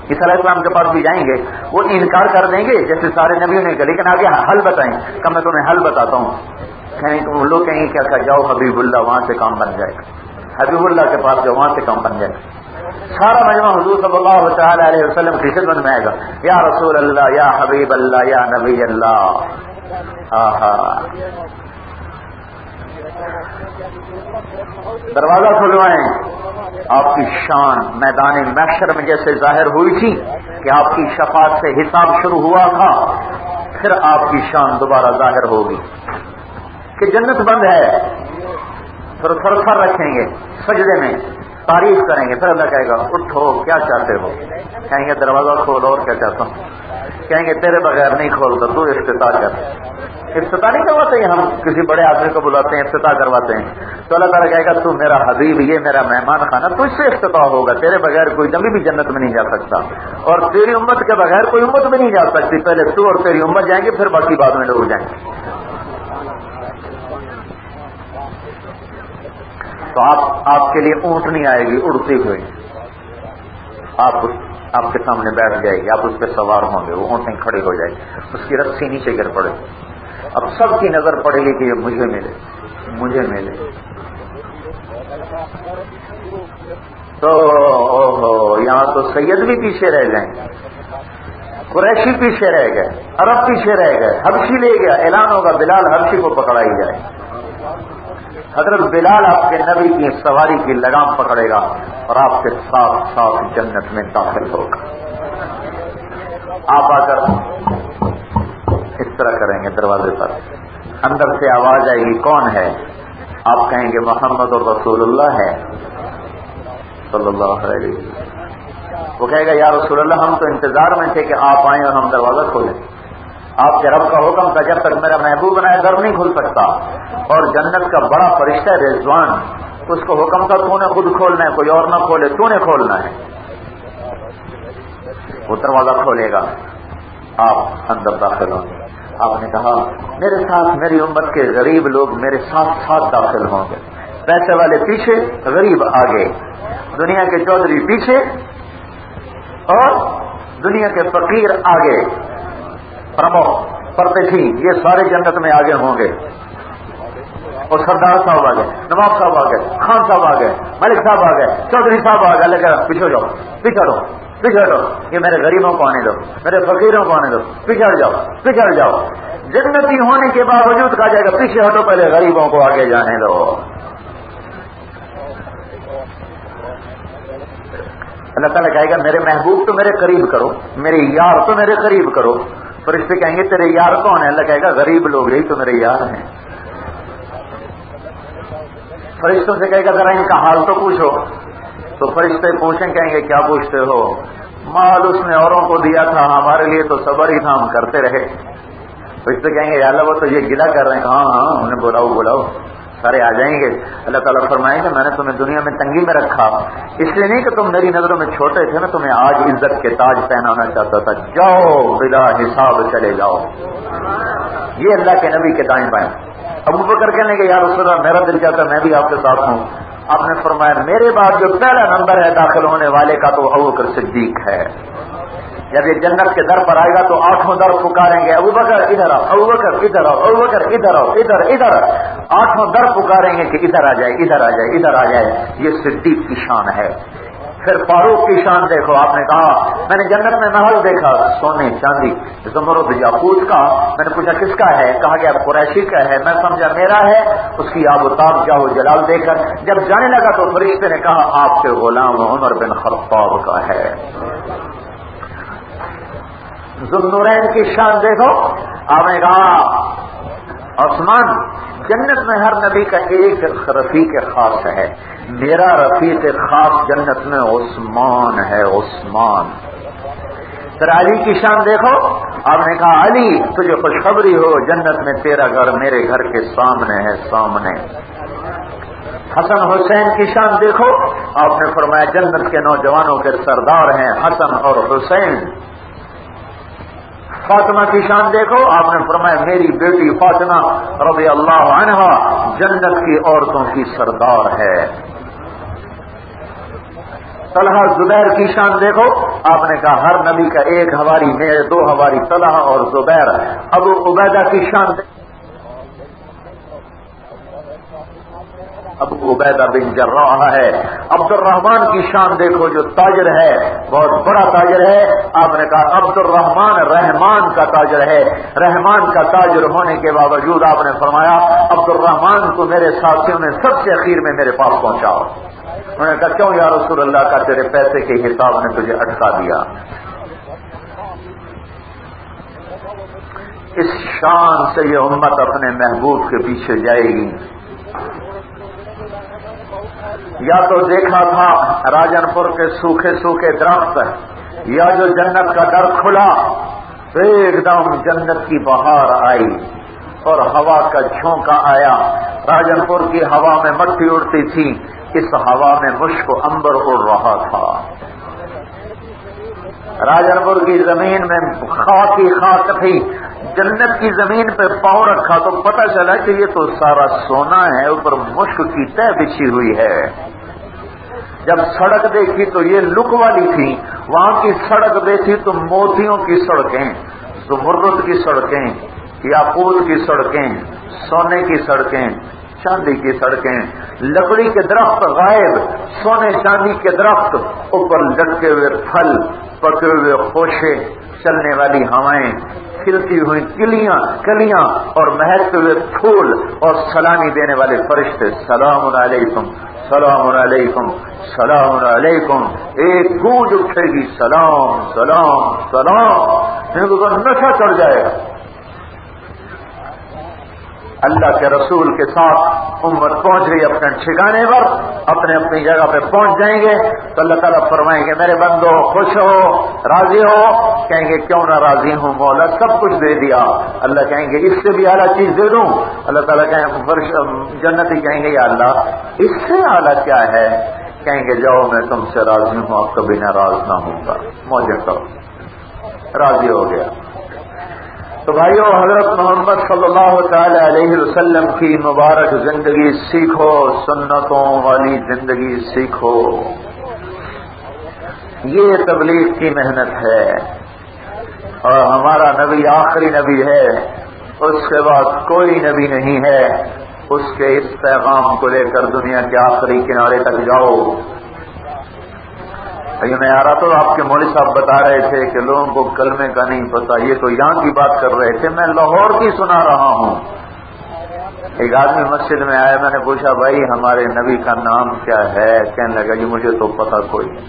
عیسیٰ علیہ السلام کے پاس بھی جائیں گے، وہ انکار کر دیں گے جیسے سارے نبیوں نے کہا، لیکن آگے حل بتائیں کہ میں تمہیں حل بتاتا ہوں. کہیں لوگ کہیں گے کیا کہ جاؤ حبیب اللہ، وہاں سے کام بن جائے گا. حبیب اللہ کے پاس جاؤ، وہاں سے کام بن جائے گا. سارا مجمع حضور صلی اللہ تعالی علیہ وسلم کی خدمت میں آئے گا، یا رسول اللہ، یا حبیب اللہ، یا نبی اللہ. دروازہ کھلوائیں. آپ کی شان میدان محشر میں جیسے ظاہر ہوئی تھی کہ آپ کی شفاعت سے حساب شروع ہوا تھا، پھر آپ کی شان دوبارہ ظاہر ہوگی کہ جنت بند ہے. پھر سر رکھیں گے سجدے میں، تعریف کریں گے. پھر اللہ کہے گا اٹھو، کیا چاہتے ہو؟ کہیں گے دروازہ کھول. اور کیا چاہتا ہوں؟ کہیں گے تیرے بغیر نہیں کھولتا، تو افتتاح کر. افتتاح نہیں کرواتے ہیں ہم، کسی بڑے آدمی کو بلاتے ہیں افتتاح کرواتے ہیں، تو اللہ تعالیٰ کہے گا تو میرا حبیب، یہ میرا مہمان خانہ، تو اس سے افتتاح ہوگا. تیرے بغیر کوئی نبی بھی جنت میں نہیں جا سکتا، اور تیری امت کے بغیر کوئی امت بھی نہیں جا سکتی. پہلے تو اور تیری امت جائیں گے، پھر باقی بعد میں لوگ جائیں گے. تو آپ کے لیے اونٹنی آئے گی اڑتی ہوئی، آپ کے سامنے بیٹھ جائے گی، آپ اس پہ سوار ہوں گے. وہ اونٹنی کھڑی ہو جائے گی، اس کی رسی نیچے گر پڑے گی. اب سب کی نظر پڑے گی کہ یہ مجھے ملے، مجھے ملے. تو یہاں تو سید بھی پیچھے رہ جائیں، قریشی پیچھے رہ گئے، عرب پیچھے رہ گئے، حبشی لے گیا. اعلان ہوگا بلال حبشی کو پکڑائی جائے. حضرت بلال آپ کے نبی کی سواری کی لگام پکڑے گا اور آپ کے ساتھ ساتھ جنت میں داخل ہوگا. آپ آ کر اس طرح کریں گے دروازے پر، اندر سے آواز آئے گی کون ہے؟ آپ کہیں گے محمد اور رسول اللہ ہے صلی اللہ علیہ وسلم. وہ کہے گا یا رسول اللہ ہم تو انتظار میں تھے کہ آپ آئیں اور ہم دروازہ کھولیں. آپ کے رب کا حکم تھا جب تک میرا محبوب بنائے در نہیں کھل سکتا. اور جنت کا بڑا فرشتہ رضوان، اس کو حکم تھا تو نے خود کھولنا ہے، کوئی اور نہ کھولے، تو نے کھولنا ہے. وہ دروازہ کھولے گا، آپ اندر داخل ہوں گے. آپ نے کہا میرے ساتھ میری امت کے غریب لوگ میرے ساتھ ساتھ داخل ہوں گے. پیسے والے پیچھے، غریب آگے، دنیا کے چودھری پیچھے اور دنیا کے فقیر آگے پرموخ پردے تھی، یہ سارے جنت میں آگے ہوں گے، اور سردار صاحب آ گئے، نواب صاحب آ گئے، خان صاحب آ گئے، ملک صاحب آ گئے، چودھری صاحب آ گئے، اللہ کہہ پیچھے جاؤ، پیچھے ہٹو، پیچھے ہٹو، یہ میرے غریبوں کو آنے دو، میرے فقیروں کو آنے دو، پیچھے ہٹ جاؤ، پیچھے ہٹ جاؤ۔ جنتی ہونے کے باوجود کہا جائے گا پیچھے ہٹو، پہلے غریبوں کو آگے جانے دو۔ اللہ تعالیٰ کہے گا میرے محبوب تو میرے قریب کرو، میرے یار تو میرے قریب کرو۔ فرشتے کہیں گے تیرے یار کون ہیں؟ اللہ کہے گا غریب لوگ یہی تو میرے یار ہیں۔ فرشتوں سے کہے گا ذرا ان کا حال تو پوچھو، تو فرشتے پوچھیں، کہیں گے کیا پوچھتے ہو؟ مال اس نے اوروں کو دیا تھا، ہمارے لیے تو صبر ہی تھا، ہم کرتے رہے۔ فرشتے کہیں گے یا اللہ وہ تو یہ گلہ کر رہے ہیں، ہاں ہم نے بلاؤ سارے آ جائیں گے۔ اللہ تعالیٰ فرمائیں گے میں نے تمہیں دنیا میں تنگی میں رکھا، اس لیے نہیں کہ تم میری نظروں میں چھوٹے تھے، میں تمہیں آج عزت کے تاج پہنانا چاہتا تھا، جاؤ بلا حساب چلے جاؤ۔ یہ اللہ کے نبی کے دائیں بائیں۔ ابو بکر کہنے کے یا رسول اللہ میرا دل چاہتا میں بھی آپ کے ساتھ ہوں۔ آپ نے فرمایا میرے بعد جو پہلا نمبر ہے داخل ہونے والے کا تو ابو بکر صدیق ہے۔ جب یہ جنت کے در پر آئے گا تو 8 در پکاریں گے ابو بکر ادھر آؤ، ابو بکر ادھر آؤ، ابو بکر ادھر آؤ، ادھر 8 در پکاریں گے کہ ادھر آ جائے، ادھر آ جائے، ادھر آ جائے۔ یہ صدیق کی شان ہے۔ پھر فاروق کی شان دیکھو، آپ نے کہا میں نے جنت میں محل دیکھا سونے چاندی زمرد یاقوت کا، میں نے پوچھا کس کا ہے؟ کہا گیا قریشی کا ہے، میں سمجھا میرا ہے، اس کی آب و تاب جاہ و جلال دے کر جب جانے لگا تو فرشتے نے کہا آپ کے غلام عمر بن خطاب کا ہے۔ ذوالنورین کی شان دیکھو، آپ نے کہا عثمان، جنت میں ہر نبی کا ایک رفیق خاص ہے، میرا رفیق خاص جنت میں عثمان ہے، عثمان۔ پھر علی کی شان دیکھو، آپ نے کہا علی تجھے خوشخبری ہو جنت میں تیرا گھر میرے گھر کے سامنے ہے، سامنے۔ حسن حسین کی شان دیکھو، آپ نے فرمایا جنت کے نوجوانوں کے سردار ہیں حسن اور حسین۔ فاطمہ کی شان دیکھو، آپ نے فرمایا میری بیٹی فاطمہ رضی اللہ عنہا جنت کی عورتوں کی سردار ہے۔ طلحہ زبیر کی شان دیکھو، آپ نے کہا ہر نبی کا ایک ہواری، میرے 2 ہواری طلحہ اور زبیر۔ ابو عبیدہ کی شان ابو عبیدہ بن جراح ہے۔ عبد الرحمن کی شان دیکھو جو تاجر ہے، بہت بڑا تاجر ہے، آپ نے کہا عبد الرحمن رحمان کا تاجر ہے، رحمان کا تاجر ہونے کے باوجود آپ نے فرمایا عبد الرحمن کو میرے ساتھیوں نے سب سے اخیر میں میرے پاس پہنچاؤ۔ انہوں نے کہا کیوں یا رسول اللہ کا تیرے پیسے کے حساب نے تجھے اٹکا دیا۔ اس شان سے یہ امت اپنے محبوب کے پیچھے جائے گی۔ یا تو دیکھا تھا راجن پور کے سوکھے سوکھے درخت، یا جو جنت کا در کھلا ایک دم جنت کی بہار آئی اور ہوا کا جھونکا آیا۔ راجن پور کی ہوا میں مٹی اڑتی تھی، اس ہوا میں مشک و عنبر اڑ رہا تھا۔ راجن پور کی زمین میں خاک ہی خاک تھی، جنت کی زمین پہ پاؤں رکھا تو پتہ چلا کہ یہ تو سارا سونا ہے، اوپر مشک کی تہ بچھی ہوئی ہے۔ جب سڑک دیکھی تو یہ لک والی تھی، وہاں کی سڑک دیکھی تو موتیوں کی سڑکیں، زمرد کی سڑکیں، یاقوت کی سڑکیں، سونے کی سڑکیں، چاندی کی سڑکیں، لکڑی کے درخت غائب، سونے چاندی کے درخت، اوپر لٹکے ہوئے پھل، پکے ہوئے خوشے، چلنے والی ہوائیں، کھلتی ہوئی کلیاں اور مہکتے ہوئے پھول اور سلامی دینے والے فرشتے، سلام علیکم سلام علیکم سلام علیکم۔ ایک گونج اٹھے گی سلام سلام سلام، ان کو نشہ چڑھ جائے گا۔ اللہ کے رسول کے ساتھ امت پہنچ گئی اپنے ٹھکانے پر، اپنے اپنی جگہ پہ پہنچ جائیں گے تو اللہ تعالیٰ فرمائیں گے میرے بندو خوش ہو، راضی ہو؟ کہیں گے کیوں نہ راضی ہوں مولا، سب کچھ دے دیا۔ اللہ کہیں گے اس سے بھی اعلیٰ چیز دے دوں؟ اللہ تعالیٰ جنتی کہیں گے یا اللہ اس سے اعلیٰ کیا ہے؟ کہیں گے جاؤ میں تم سے راضی ہوں، آپ کبھی ناراض نہ ہوں گا، موجے کرو۔ راضی ہو گیا۔ تو بھائیو حضرت محمد صلی اللہ تعالی علیہ وسلم کی مبارک زندگی سیکھو، سنتوں والی زندگی سیکھو۔ یہ تبلیغ کی محنت ہے، اور ہمارا نبی آخری نبی ہے، اس کے بعد کوئی نبی نہیں ہے۔ اس کے اس پیغام کو لے کر دنیا کے آخری کنارے تک جاؤ۔ میں آ رہا تو آپ کے مولوی صاحب بتا رہے تھے کہ لوگوں کو کلمے کا نہیں پتا، یہ تو یہاں کی بات کر رہے تھے، میں لاہور کی سنا رہا ہوں۔ ایک آدمی مسجد میں آیا، میں نے پوچھا بھائی ہمارے نبی کا نام کیا ہے؟ کہنے لگا جی مجھے تو پتا کوئی نہیں،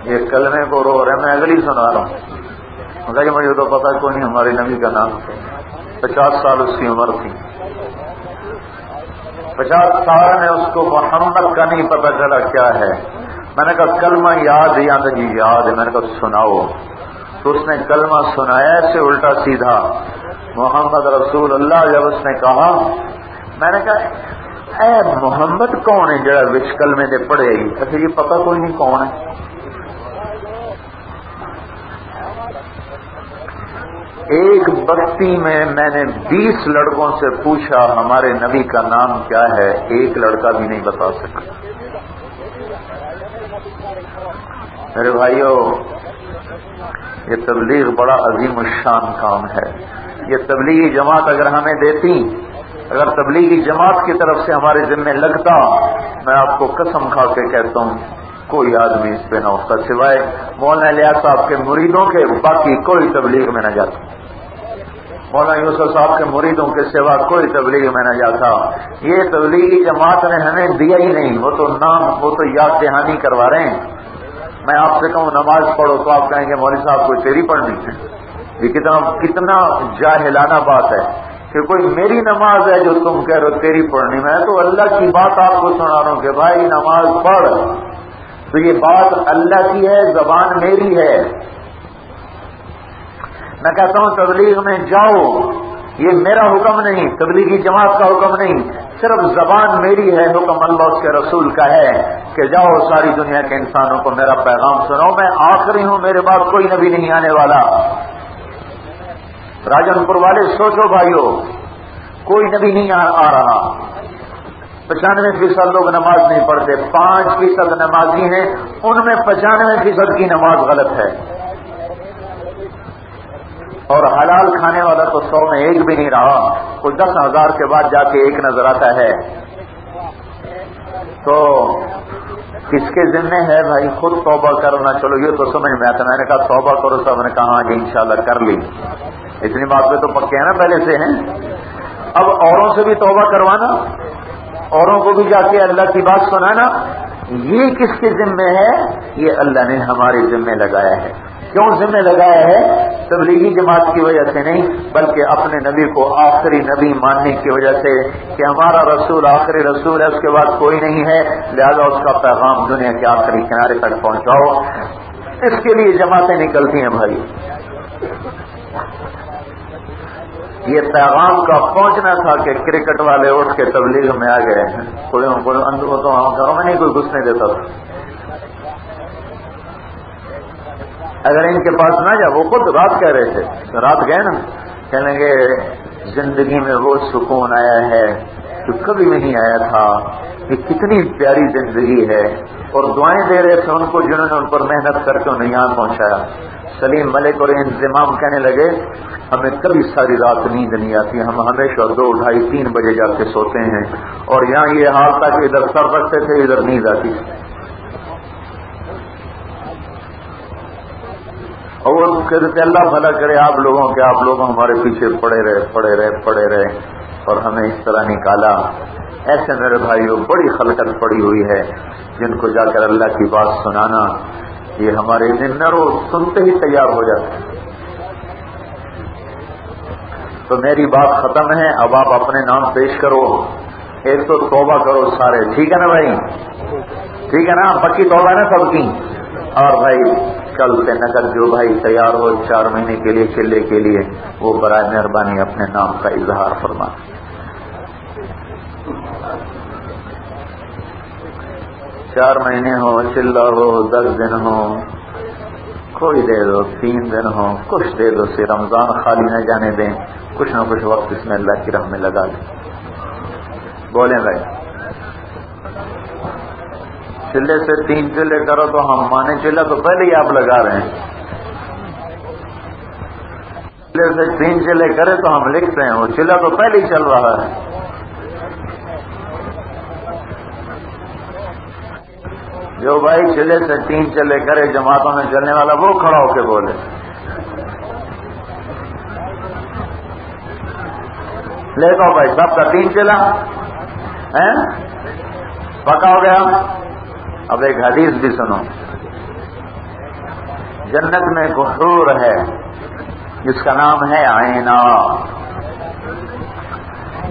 یہ کلمے کو رو رہے، میں اگلی سنا رہا ہوں۔ جی مجھے تو پتا کوئی نہیں ہمارے نبی کا نام کیا ہے۔ 50 سال اس کی عمر تھی، 50 سال میں اس کو محمد کا نہیں پتا چلا کیا ہے۔ میں نے کہا کلمہ یاد ہے؟ یا جی یاد ہے۔ میں نے کہا سناؤ۔ تو اس نے کلمہ سنایا ایسے الٹا سیدھا، محمد رسول اللہ۔ جب اس نے کہا، میں نے کہا اے محمد کون ہے جڑا وچ کلمے دے پڑھے گی؟ اچھا یہ پتا کوئی نہیں کون ہے۔ ایک بستی میں نے 20 لڑکوں سے پوچھا ہمارے نبی کا نام کیا ہے، ایک لڑکا بھی نہیں بتا سکا۔ میرے بھائیو، یہ تبلیغ بڑا عظیم الشان کام ہے۔ یہ تبلیغی جماعت اگر ہمیں دیتی، اگر تبلیغی جماعت کی طرف سے ہمارے ذمہ لگتا، میں آپ کو قسم کھا کے کہتا ہوں کوئی آدمی اس پہ نہ ہوتا، سوائے مولانا الیاس صاحب کے مریدوں کے، باقی کوئی تبلیغ میں نہ جاتا۔ مولانا یوسف صاحب کے مریدوں کے سوا کوئی تبلیغ میں نہ جاتا۔ یہ تبلیغی جماعت نے ہمیں دیا ہی نہیں، وہ تو یاد دہانی کروا رہے ہیں۔ میں آپ سے کہوں نماز پڑھو تو آپ کہیں گے مولوی صاحب کوئی تیری پڑھنی ہے۔ یہ کتنا جاہلانہ بات ہے کہ کوئی میری نماز ہے جو تم کہہ رہے ہو تیری پڑھنی، میں تو اللہ کی بات آپ کو سنا رہا ہوں کہ بھائی نماز پڑھ، تو یہ بات اللہ کی ہے، زبان میری ہے۔ میں کہتا ہوں تبلیغ میں جاؤ، یہ میرا حکم نہیں، تبلیغی جماعت کا حکم نہیں، صرف زبان میری ہے، حکم اللہ اس کے رسول کا ہے کہ جاؤ ساری دنیا کے انسانوں کو میرا پیغام سناؤ، میں آخری ہوں، میرے بعد کوئی نبی نہیں آنے والا۔ راجن پور والے سوچو بھائیو، کوئی نبی نہیں آ رہا۔ 95% لوگ نماز نہیں پڑھتے، 5% نمازی ہیں، ان میں 95% کی نماز غلط ہے، اور حلال کھانے والا تو 100 میں ایک بھی نہیں رہا، کوئی 10,000 کے بعد جا کے ایک نظر آتا ہے۔ تو کس کے ذمہ ہے بھائی؟ خود توبہ کرنا۔ چلو یہ تو سمجھ میں آتا، میں نے کہا توبہ کرو، صاحب نے کہا ہاں جی انشاءاللہ کر لی، اتنی بات پہ تو پکے ہیں نا پہلے سے ہیں۔ اب اوروں سے بھی توبہ کروانا، اوروں کو بھی جا کے اللہ کی بات سنانا، یہ کس کے ذمہ ہے؟ یہ اللہ نے ہمارے ذمہ لگایا ہے۔ کیوں ذمہ لگایا ہے؟ تبلیغی جماعت کی وجہ سے نہیں، بلکہ اپنے نبی کو آخری نبی ماننے کی وجہ سے کہ ہمارا رسول آخری رسول ہے، اس کے بعد کوئی نہیں ہے، لہذا اس کا پیغام دنیا کے آخری کنارے تک پہنچاؤ۔ اس کے لیے جماعتیں نکلتی ہیں بھائی۔ یہ پیغام کا پہنچنا تھا کہ کرکٹ والے اٹھ کے تبلیغ میں آ گئے ہیں، کوئی تو گھروں میں نہیں کوئی گھسنے دیتا تھا۔ اگر ان کے پاس نہ جا، وہ خود رات کہہ رہے تھے، رات گئے نا، کہنے گے زندگی میں وہ سکون آیا ہے جو کبھی نہیں آیا تھا، یہ کتنی پیاری زندگی ہے، اور دعائیں دے رہے تھے ان کو جنہوں نے ان پر محنت کر کے انہیں یہاں پہنچایا۔ سلیم ملک اور انضمام کہنے لگے ہمیں کبھی ساری رات نیند نہیں آتی، ہم ہمیشہ 2, 2:30, 3 بجے جا کے سوتے ہیں، اور یہاں یہ حال تھا کہ ادھر سر رکھتے تھے ادھر نیند آتی تھی۔ اور کہتے اللہ بھلا کرے آپ لوگوں کے، آپ لوگ ہمارے پیچھے پڑے رہے اور ہمیں اس طرح نکالا۔ ایسے میرے بھائیوں بڑی خلقت پڑی ہوئی ہے جن کو جا کر اللہ کی بات سنانا، یہ ہمارے ذمہ رو سنتے ہی تیار ہو جاتے۔ تو میری بات ختم ہے، اب آپ اپنے نام پیش کرو، ایک تو توبہ کرو سارے، ٹھیک ہے نا بھائی؟ ٹھیک ہے نا، پکی توبہ نا سب کی؟ اور بھائی کل سے نگر جو بھائی تیار ہو 4 مہینے کے لیے چلے کے لیے، وہ برائے مہربانی اپنے نام کا اظہار فرما۔ 4 مہینے ہو، چلہ ہو، 10 دن ہو، کوئی دے دو، 3 دن ہو، کچھ دے دو، سے رمضان خالی نہ جانے دیں، کچھ نہ کچھ وقت اس میں اللہ کی راہ میں لگا دیں۔ بولیں بھائی چلے سے 3 چلے کرو تو ہم مانے، چلا تو پہلے ہی آپ لگا رہے ہیں، چلے سے 3 چلے کرے تو ہم لکھتے ہیں، وہ چلا تو پہلے ہی چل رہا ہے۔ جو بھائی چلے سے 3 چلے کرے جماعتوں میں چلنے والا وہ کھڑا ہو کے بولے۔ لے تو بھائی سب کا 3 چلا ہے، پکا ہو گیا۔ اب ایک حدیث بھی سنو، جنت میں ایک حور ہے جس کا نام ہے عینا،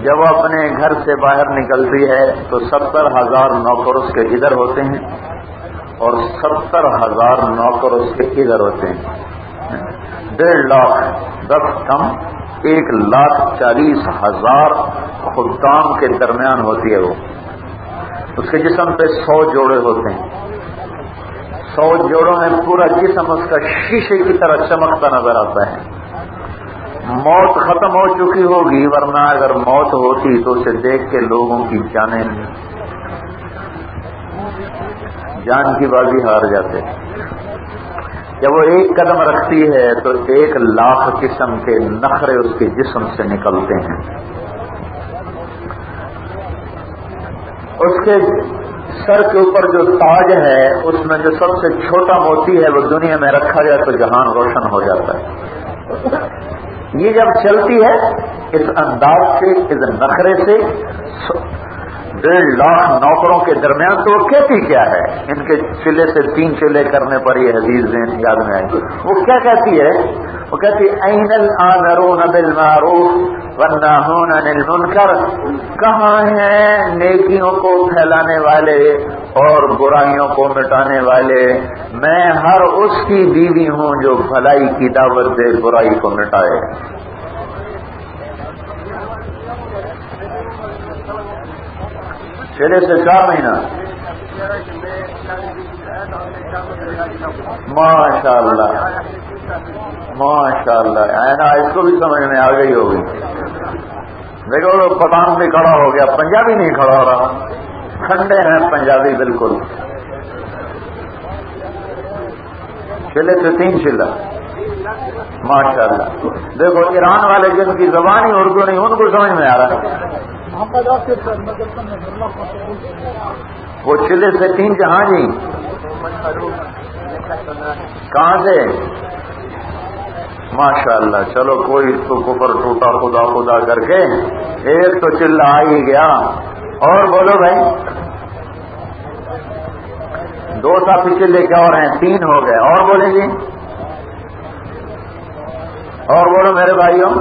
جب وہ اپنے گھر سے باہر نکلتی ہے تو 70,000 نوکر اس کے ادھر ہوتے ہیں اور 70,000 نوکر اس کے ادھر ہوتے ہیں، 1.5 لاکھ 10 کم 1,40,000 خدام کے درمیان ہوتی ہے۔ وہ اس کے جسم پہ 100 جوڑے ہوتے ہیں، 100 جوڑوں میں پورا جسم اس کا شیشے کی طرح چمکتا نظر آتا ہے۔ موت ختم ہو چکی ہوگی، ورنہ اگر موت ہوتی تو اسے دیکھ کے لوگوں کی جان کی بازی ہار جاتے۔ جب وہ ایک قدم رکھتی ہے تو 1,00,000 قسم کے نخرے اس کے جسم سے نکلتے ہیں۔ اس کے سر کے اوپر جو تاج ہے اس میں جو سب سے چھوٹا موتی ہے وہ دنیا میں رکھا جائے تو جہان روشن ہو جاتا ہے۔ یہ جب چلتی ہے اس انداز سے، اس نخرے سے 1.5 لاکھ نوکروں کے درمیان، تو وہ کہتی کیا ہے؟ ان کے چلے سے 3 چلے کرنے پر یہ حدیث یاد میں آئی۔ وہ کیا کہتی ہے؟ وہ کہتی این الآمرون بالمعروف والناہون عن المنکر، کہاں ہیں نیکیوں کو پھیلانے والے اور برائیوں کو مٹانے والے؟ میں ہر اس کی بیوی ہوں جو بھلائی کی دعوت دے، برائی کو مٹائے۔ چلے سے 4 مہینہ، ماشاء اللہ ماشاء اللہ، اینا اس کو بھی سمجھ میں آ گئی ہوگی۔ دیکھو پٹھان بھی کھڑا ہو گیا، پنجابی نہیں کھڑا ہو رہا، ٹھنڈے ہیں پنجابی بالکل۔ چلے سے 3 چلا، ماشاء اللہ۔ دیکھو ایران والے جن کی زبان ہی اردو نہیں، ان کو سمجھ میں آ رہا ہے۔ وہ چلے سے 3 جہاں جی کہاں سے؟ ماشاء اللہ، چلو کوئی تو کفر ٹوٹا خدا خدا کر کے، ایک تو چلا آ ہی گیا۔ اور بولو بھائی، 2 ساتھی چلے کیا ہو رہے ہیں؟ 3 ہو گئے۔ اور بولیں جی، اور بولو میرے بھائیوں۔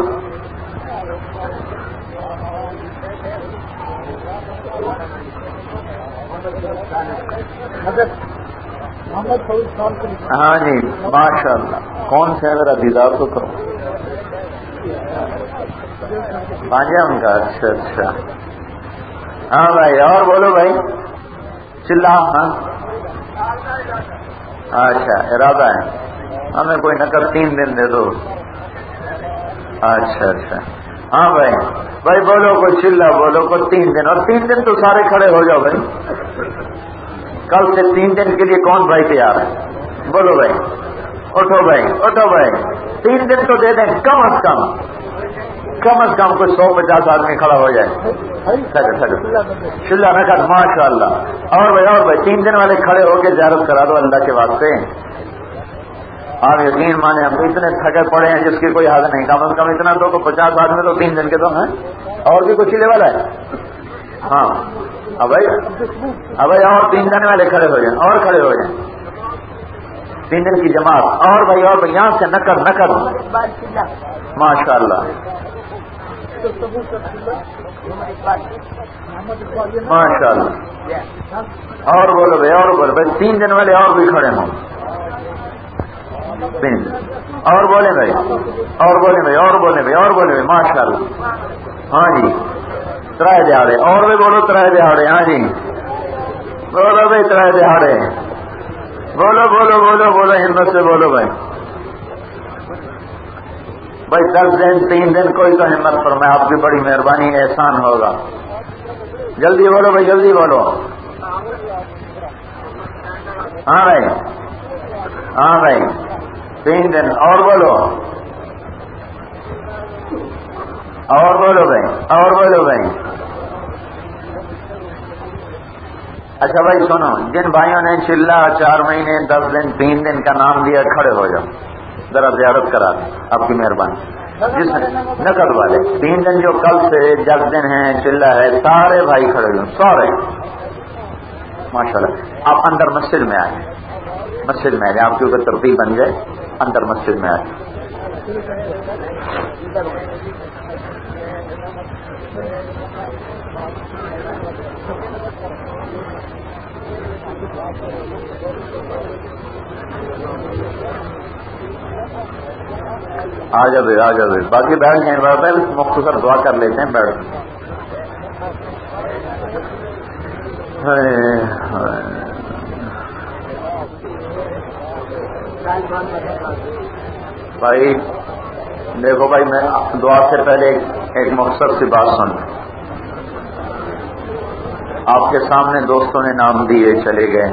ہاں جی ماشاء اللہ، کون سے ذرا دیدار تو کرو، بھانجا ان کا؟ اچھا اچھا، ہاں بھائی اور بولو بھائی، چلا۔ ہاں اچھا ارادہ ہے، ہمیں کوئی نقد 3 دن دے دو۔ اچھا اچھا، ہاں بھائی بھائی بولو کوئی چلا، بولو کوئی 3 دن، اور 3 دن تو سارے کھڑے ہو جاؤ بھائی۔ کل سے 3 دن کے لیے کون بھائی تیار ہے؟ بولو بھائی، اٹھو بھائی اٹھو بھائی، 3 دن تو دے دیں کم از کم کوئی 150 آدمی کھڑا ہو جائے۔ چلا نقد، ماشاء اللہ۔ اور بھائی 3 دن والے کھڑے ہو کے زیارت کرا دو اللہ کے واسطے۔ آپ یقین مانے ہم اتنے تھکے پڑے ہیں جس کی کوئی حد نہیں، کم از کم اتنا تو 50 آدمی تو 3 دن کے تو ہیں۔ اور بھی کچھ چلے والا ہے؟ ہاں اب بھائی اور 3 دن والے کھڑے ہو جائیں، اور کھڑے ہو جائیں، 3 دن کی جماعت۔ اور بھائی یہاں سے نقد ماشاء اللہ ماشاء اللہ۔ اور بولو بھائی، اور بولو بھائی، 3 دن والے اور بھی کھڑے ہوں، 3 اور بولے بھائی، اور بولے بھائی، اور بولے بھائی، اور بولے بھائی، ماشاء اللہ۔ ہاں جی 3 دہاڑے، اور بھی بولو 3 دہاڑے۔ ہاں جی بولو بھائی 3 دہاڑے، بولو بولو بولو بولو، ہمت سے بولو بھائی۔ 10 دن 3 دن کوئی تو ہمت پر، میں آپ کی بڑی مہربانی احسان ہوگا۔ جلدی بولو بھائی، جلدی بولو۔ ہاں بھائی، ہاں بھائی 3 دن اور بولو، اور بولو بھائی، اور بولو بھائی۔ اچھا بھائی سنو، جن بھائیوں نے چلہ 4 مہینے 10 دن 3 دن کا نام دیا کھڑے ہو جاؤ، ذرا زیارت کرا دیں، آپ کی مہربانی۔ جس نقد والے 3 دن جو کل سے 10 دن ہیں چلہ ہے، سارے بھائی کھڑے ہوئے، سارے ماشاءاللہ۔ آپ اندر مسجد میں آئیں، مسجد میں آئیں، آپ کے اوپر ترتیب بن جائے، اندر مسجد میں آئیں۔ آ جاؤ، آ جاؤ، باقی بیٹھ جائیں، مختصر دعا کر لیتے ہیں، بیٹھ۔ بھائی دیکھو بھائی، میں دعا سے پہلے ایک مختصر سی بات سن۔ آپ کے سامنے دوستوں نے نام دیے چلے گئے،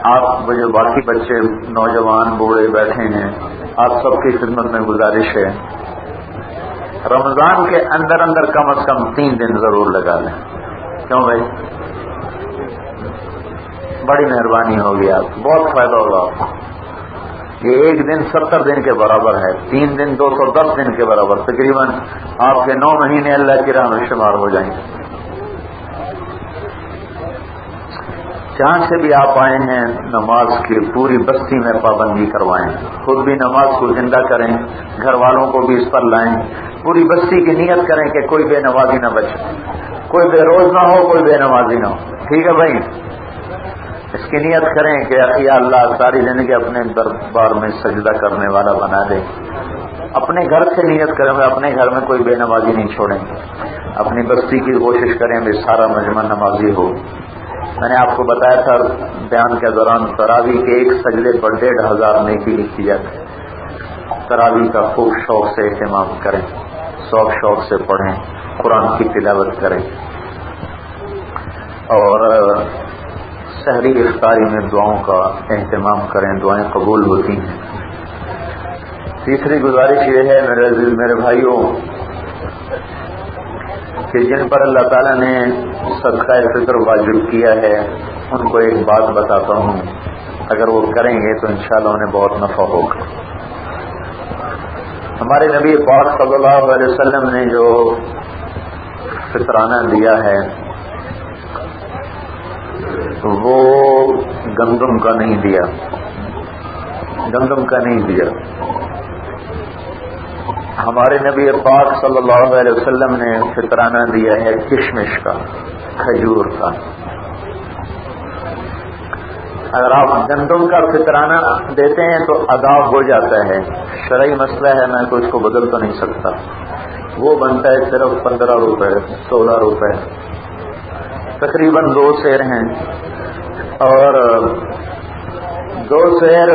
آپ جو باقی بچے نوجوان بوڑھے بیٹھے ہیں، آپ سب کی خدمت میں گزارش ہے، رمضان کے اندر اندر کم از کم 3 دن ضرور لگا لیں۔ کیوں بھائی؟ بڑی مہربانی ہوگی، آپ بہت فائدہ ہوگا آپ کو۔ یہ 1 دن 70 دن کے برابر ہے، 3 دن 210 دن کے برابر، تقریباً آپ کے 9 مہینے اللہ کی راہ میں شمار ہو جائیں گے۔ جہاں سے بھی آپ آئے ہیں، نماز کی پوری بستی میں پابندی کوائیں، خود بھی نماز کو زندہ کریں، گھر والوں کو بھی اس پر لائیں، پوری بستی کی نیت کریں کہ کوئی بے نمازی نہ بچے، کوئی بے روز نہ ہو، کوئی بے نمازی نہ ہو۔ ٹھیک ہے بھائی؟ اس کی نیت کریں کہ یا اللہ ساری زندگی اپنے دربار میں سجدہ کرنے والا بنا دے۔ اپنے گھر سے نیت کریں، اپنے گھر میں کوئی بے نمازی نہیں چھوڑیں، اپنی بستی کی کوشش کریں کہ سارا مجمع نمازی ہو۔ میں نے آپ کو بتایا تھا بیان کے دوران، تراویح کے 1 سجدے پر 1500 نیکی لکھی جاتی ہے۔ تراویح کا خوب شوق سے اہتمام کریں، شوق سے پڑھیں، قرآن کی تلاوت کریں، اور سحری افطاری میں دعاؤں کا اہتمام کریں، دعائیں قبول ہوتی ہیں۔ تیسری گزارش یہ ہے میرے عزیز میرے بھائیوں کہ جن پر اللہ تعالیٰ نے صدقہ فطر واجب کیا ہے، ان کو ایک بات بتاتا ہوں، اگر وہ کریں گے تو انشاءاللہ انہیں بہت نفع ہوگا۔ ہمارے نبی پاک صلی اللہ علیہ وسلم نے جو فطرانہ دیا ہے وہ گندم کا نہیں دیا، گندم کا نہیں دیا۔ ہمارے نبی پاک صلی اللہ علیہ وسلم نے فطرانہ دیا ہے کشمش کا، کھجور کا۔ اگر آپ گندم کا فطرانہ دیتے ہیں تو عذاب ہو جاتا ہے، شرعی مسئلہ ہے، میں تو اس کو بدل تو نہیں سکتا۔ وہ بنتا ہے صرف 15 روپے 16 روپے، تقریباً 2 سیر ہیں، اور 2 سیر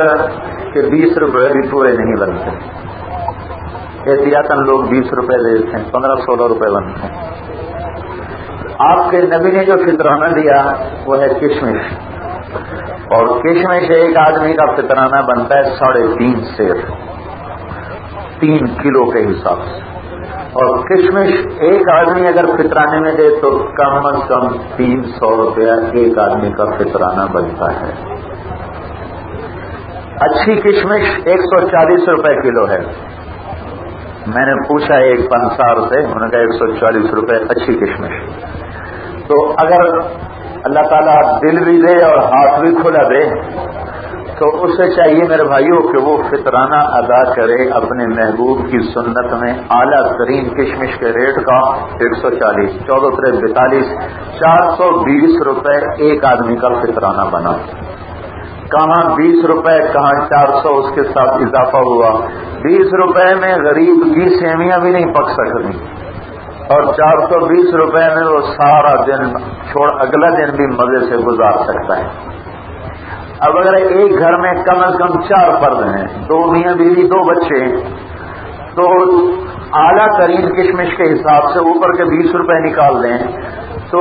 کے 20 روپے بھی پورے نہیں بنتے، احتیاطاً لوگ 20 روپے دیتے ہیں، 15-16 روپے بنتے ہیں۔ آپ کے نبی نے جو فطرانہ دیا وہ ہے کشمش، اور کشمش ایک آدمی کا فطرانہ بنتا ہے 3.5 سیر، 3 کلو کے حساب سے، اور کشمش ایک آدمی اگر فطرانے میں دے تو کم از کم 300 روپیہ ایک آدمی کا فطرانہ بنتا ہے۔ اچھی کشمش 140 روپے کلو ہے۔ میں نے پوچھا ایک پنسار سے، انہوں نے کہا 140 روپے اچھی کشمش۔ تو اگر اللہ تعالیٰ دل بھی دے اور ہاتھ بھی کھلا دے تو اسے چاہیے میرے بھائیوں کہ وہ فطرانہ ادا کرے اپنے محبوب کی سنت میں اعلیٰ ترین کشمش کے ریٹ کا 140، 14×42، 420 روپے ایک آدمی کا فطرانہ بنا۔ کہاں 20 روپے کہاں 400، اس کے ساتھ اضافہ ہوا۔ 20 روپے میں غریب کی سیویاں بھی نہیں پک سکتی، اور 420 روپے میں وہ سارا دن چھوڑ اگلا دن بھی مزے سے گزار سکتا ہے۔ اب اگر ایک گھر میں کم از کم 4 فرد ہیں، 2 میاں بیوی 2 بچے، تو اعلیٰ ترین کشمش کے حساب سے اوپر کے 20 روپے نکال دیں تو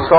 100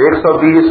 120,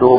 2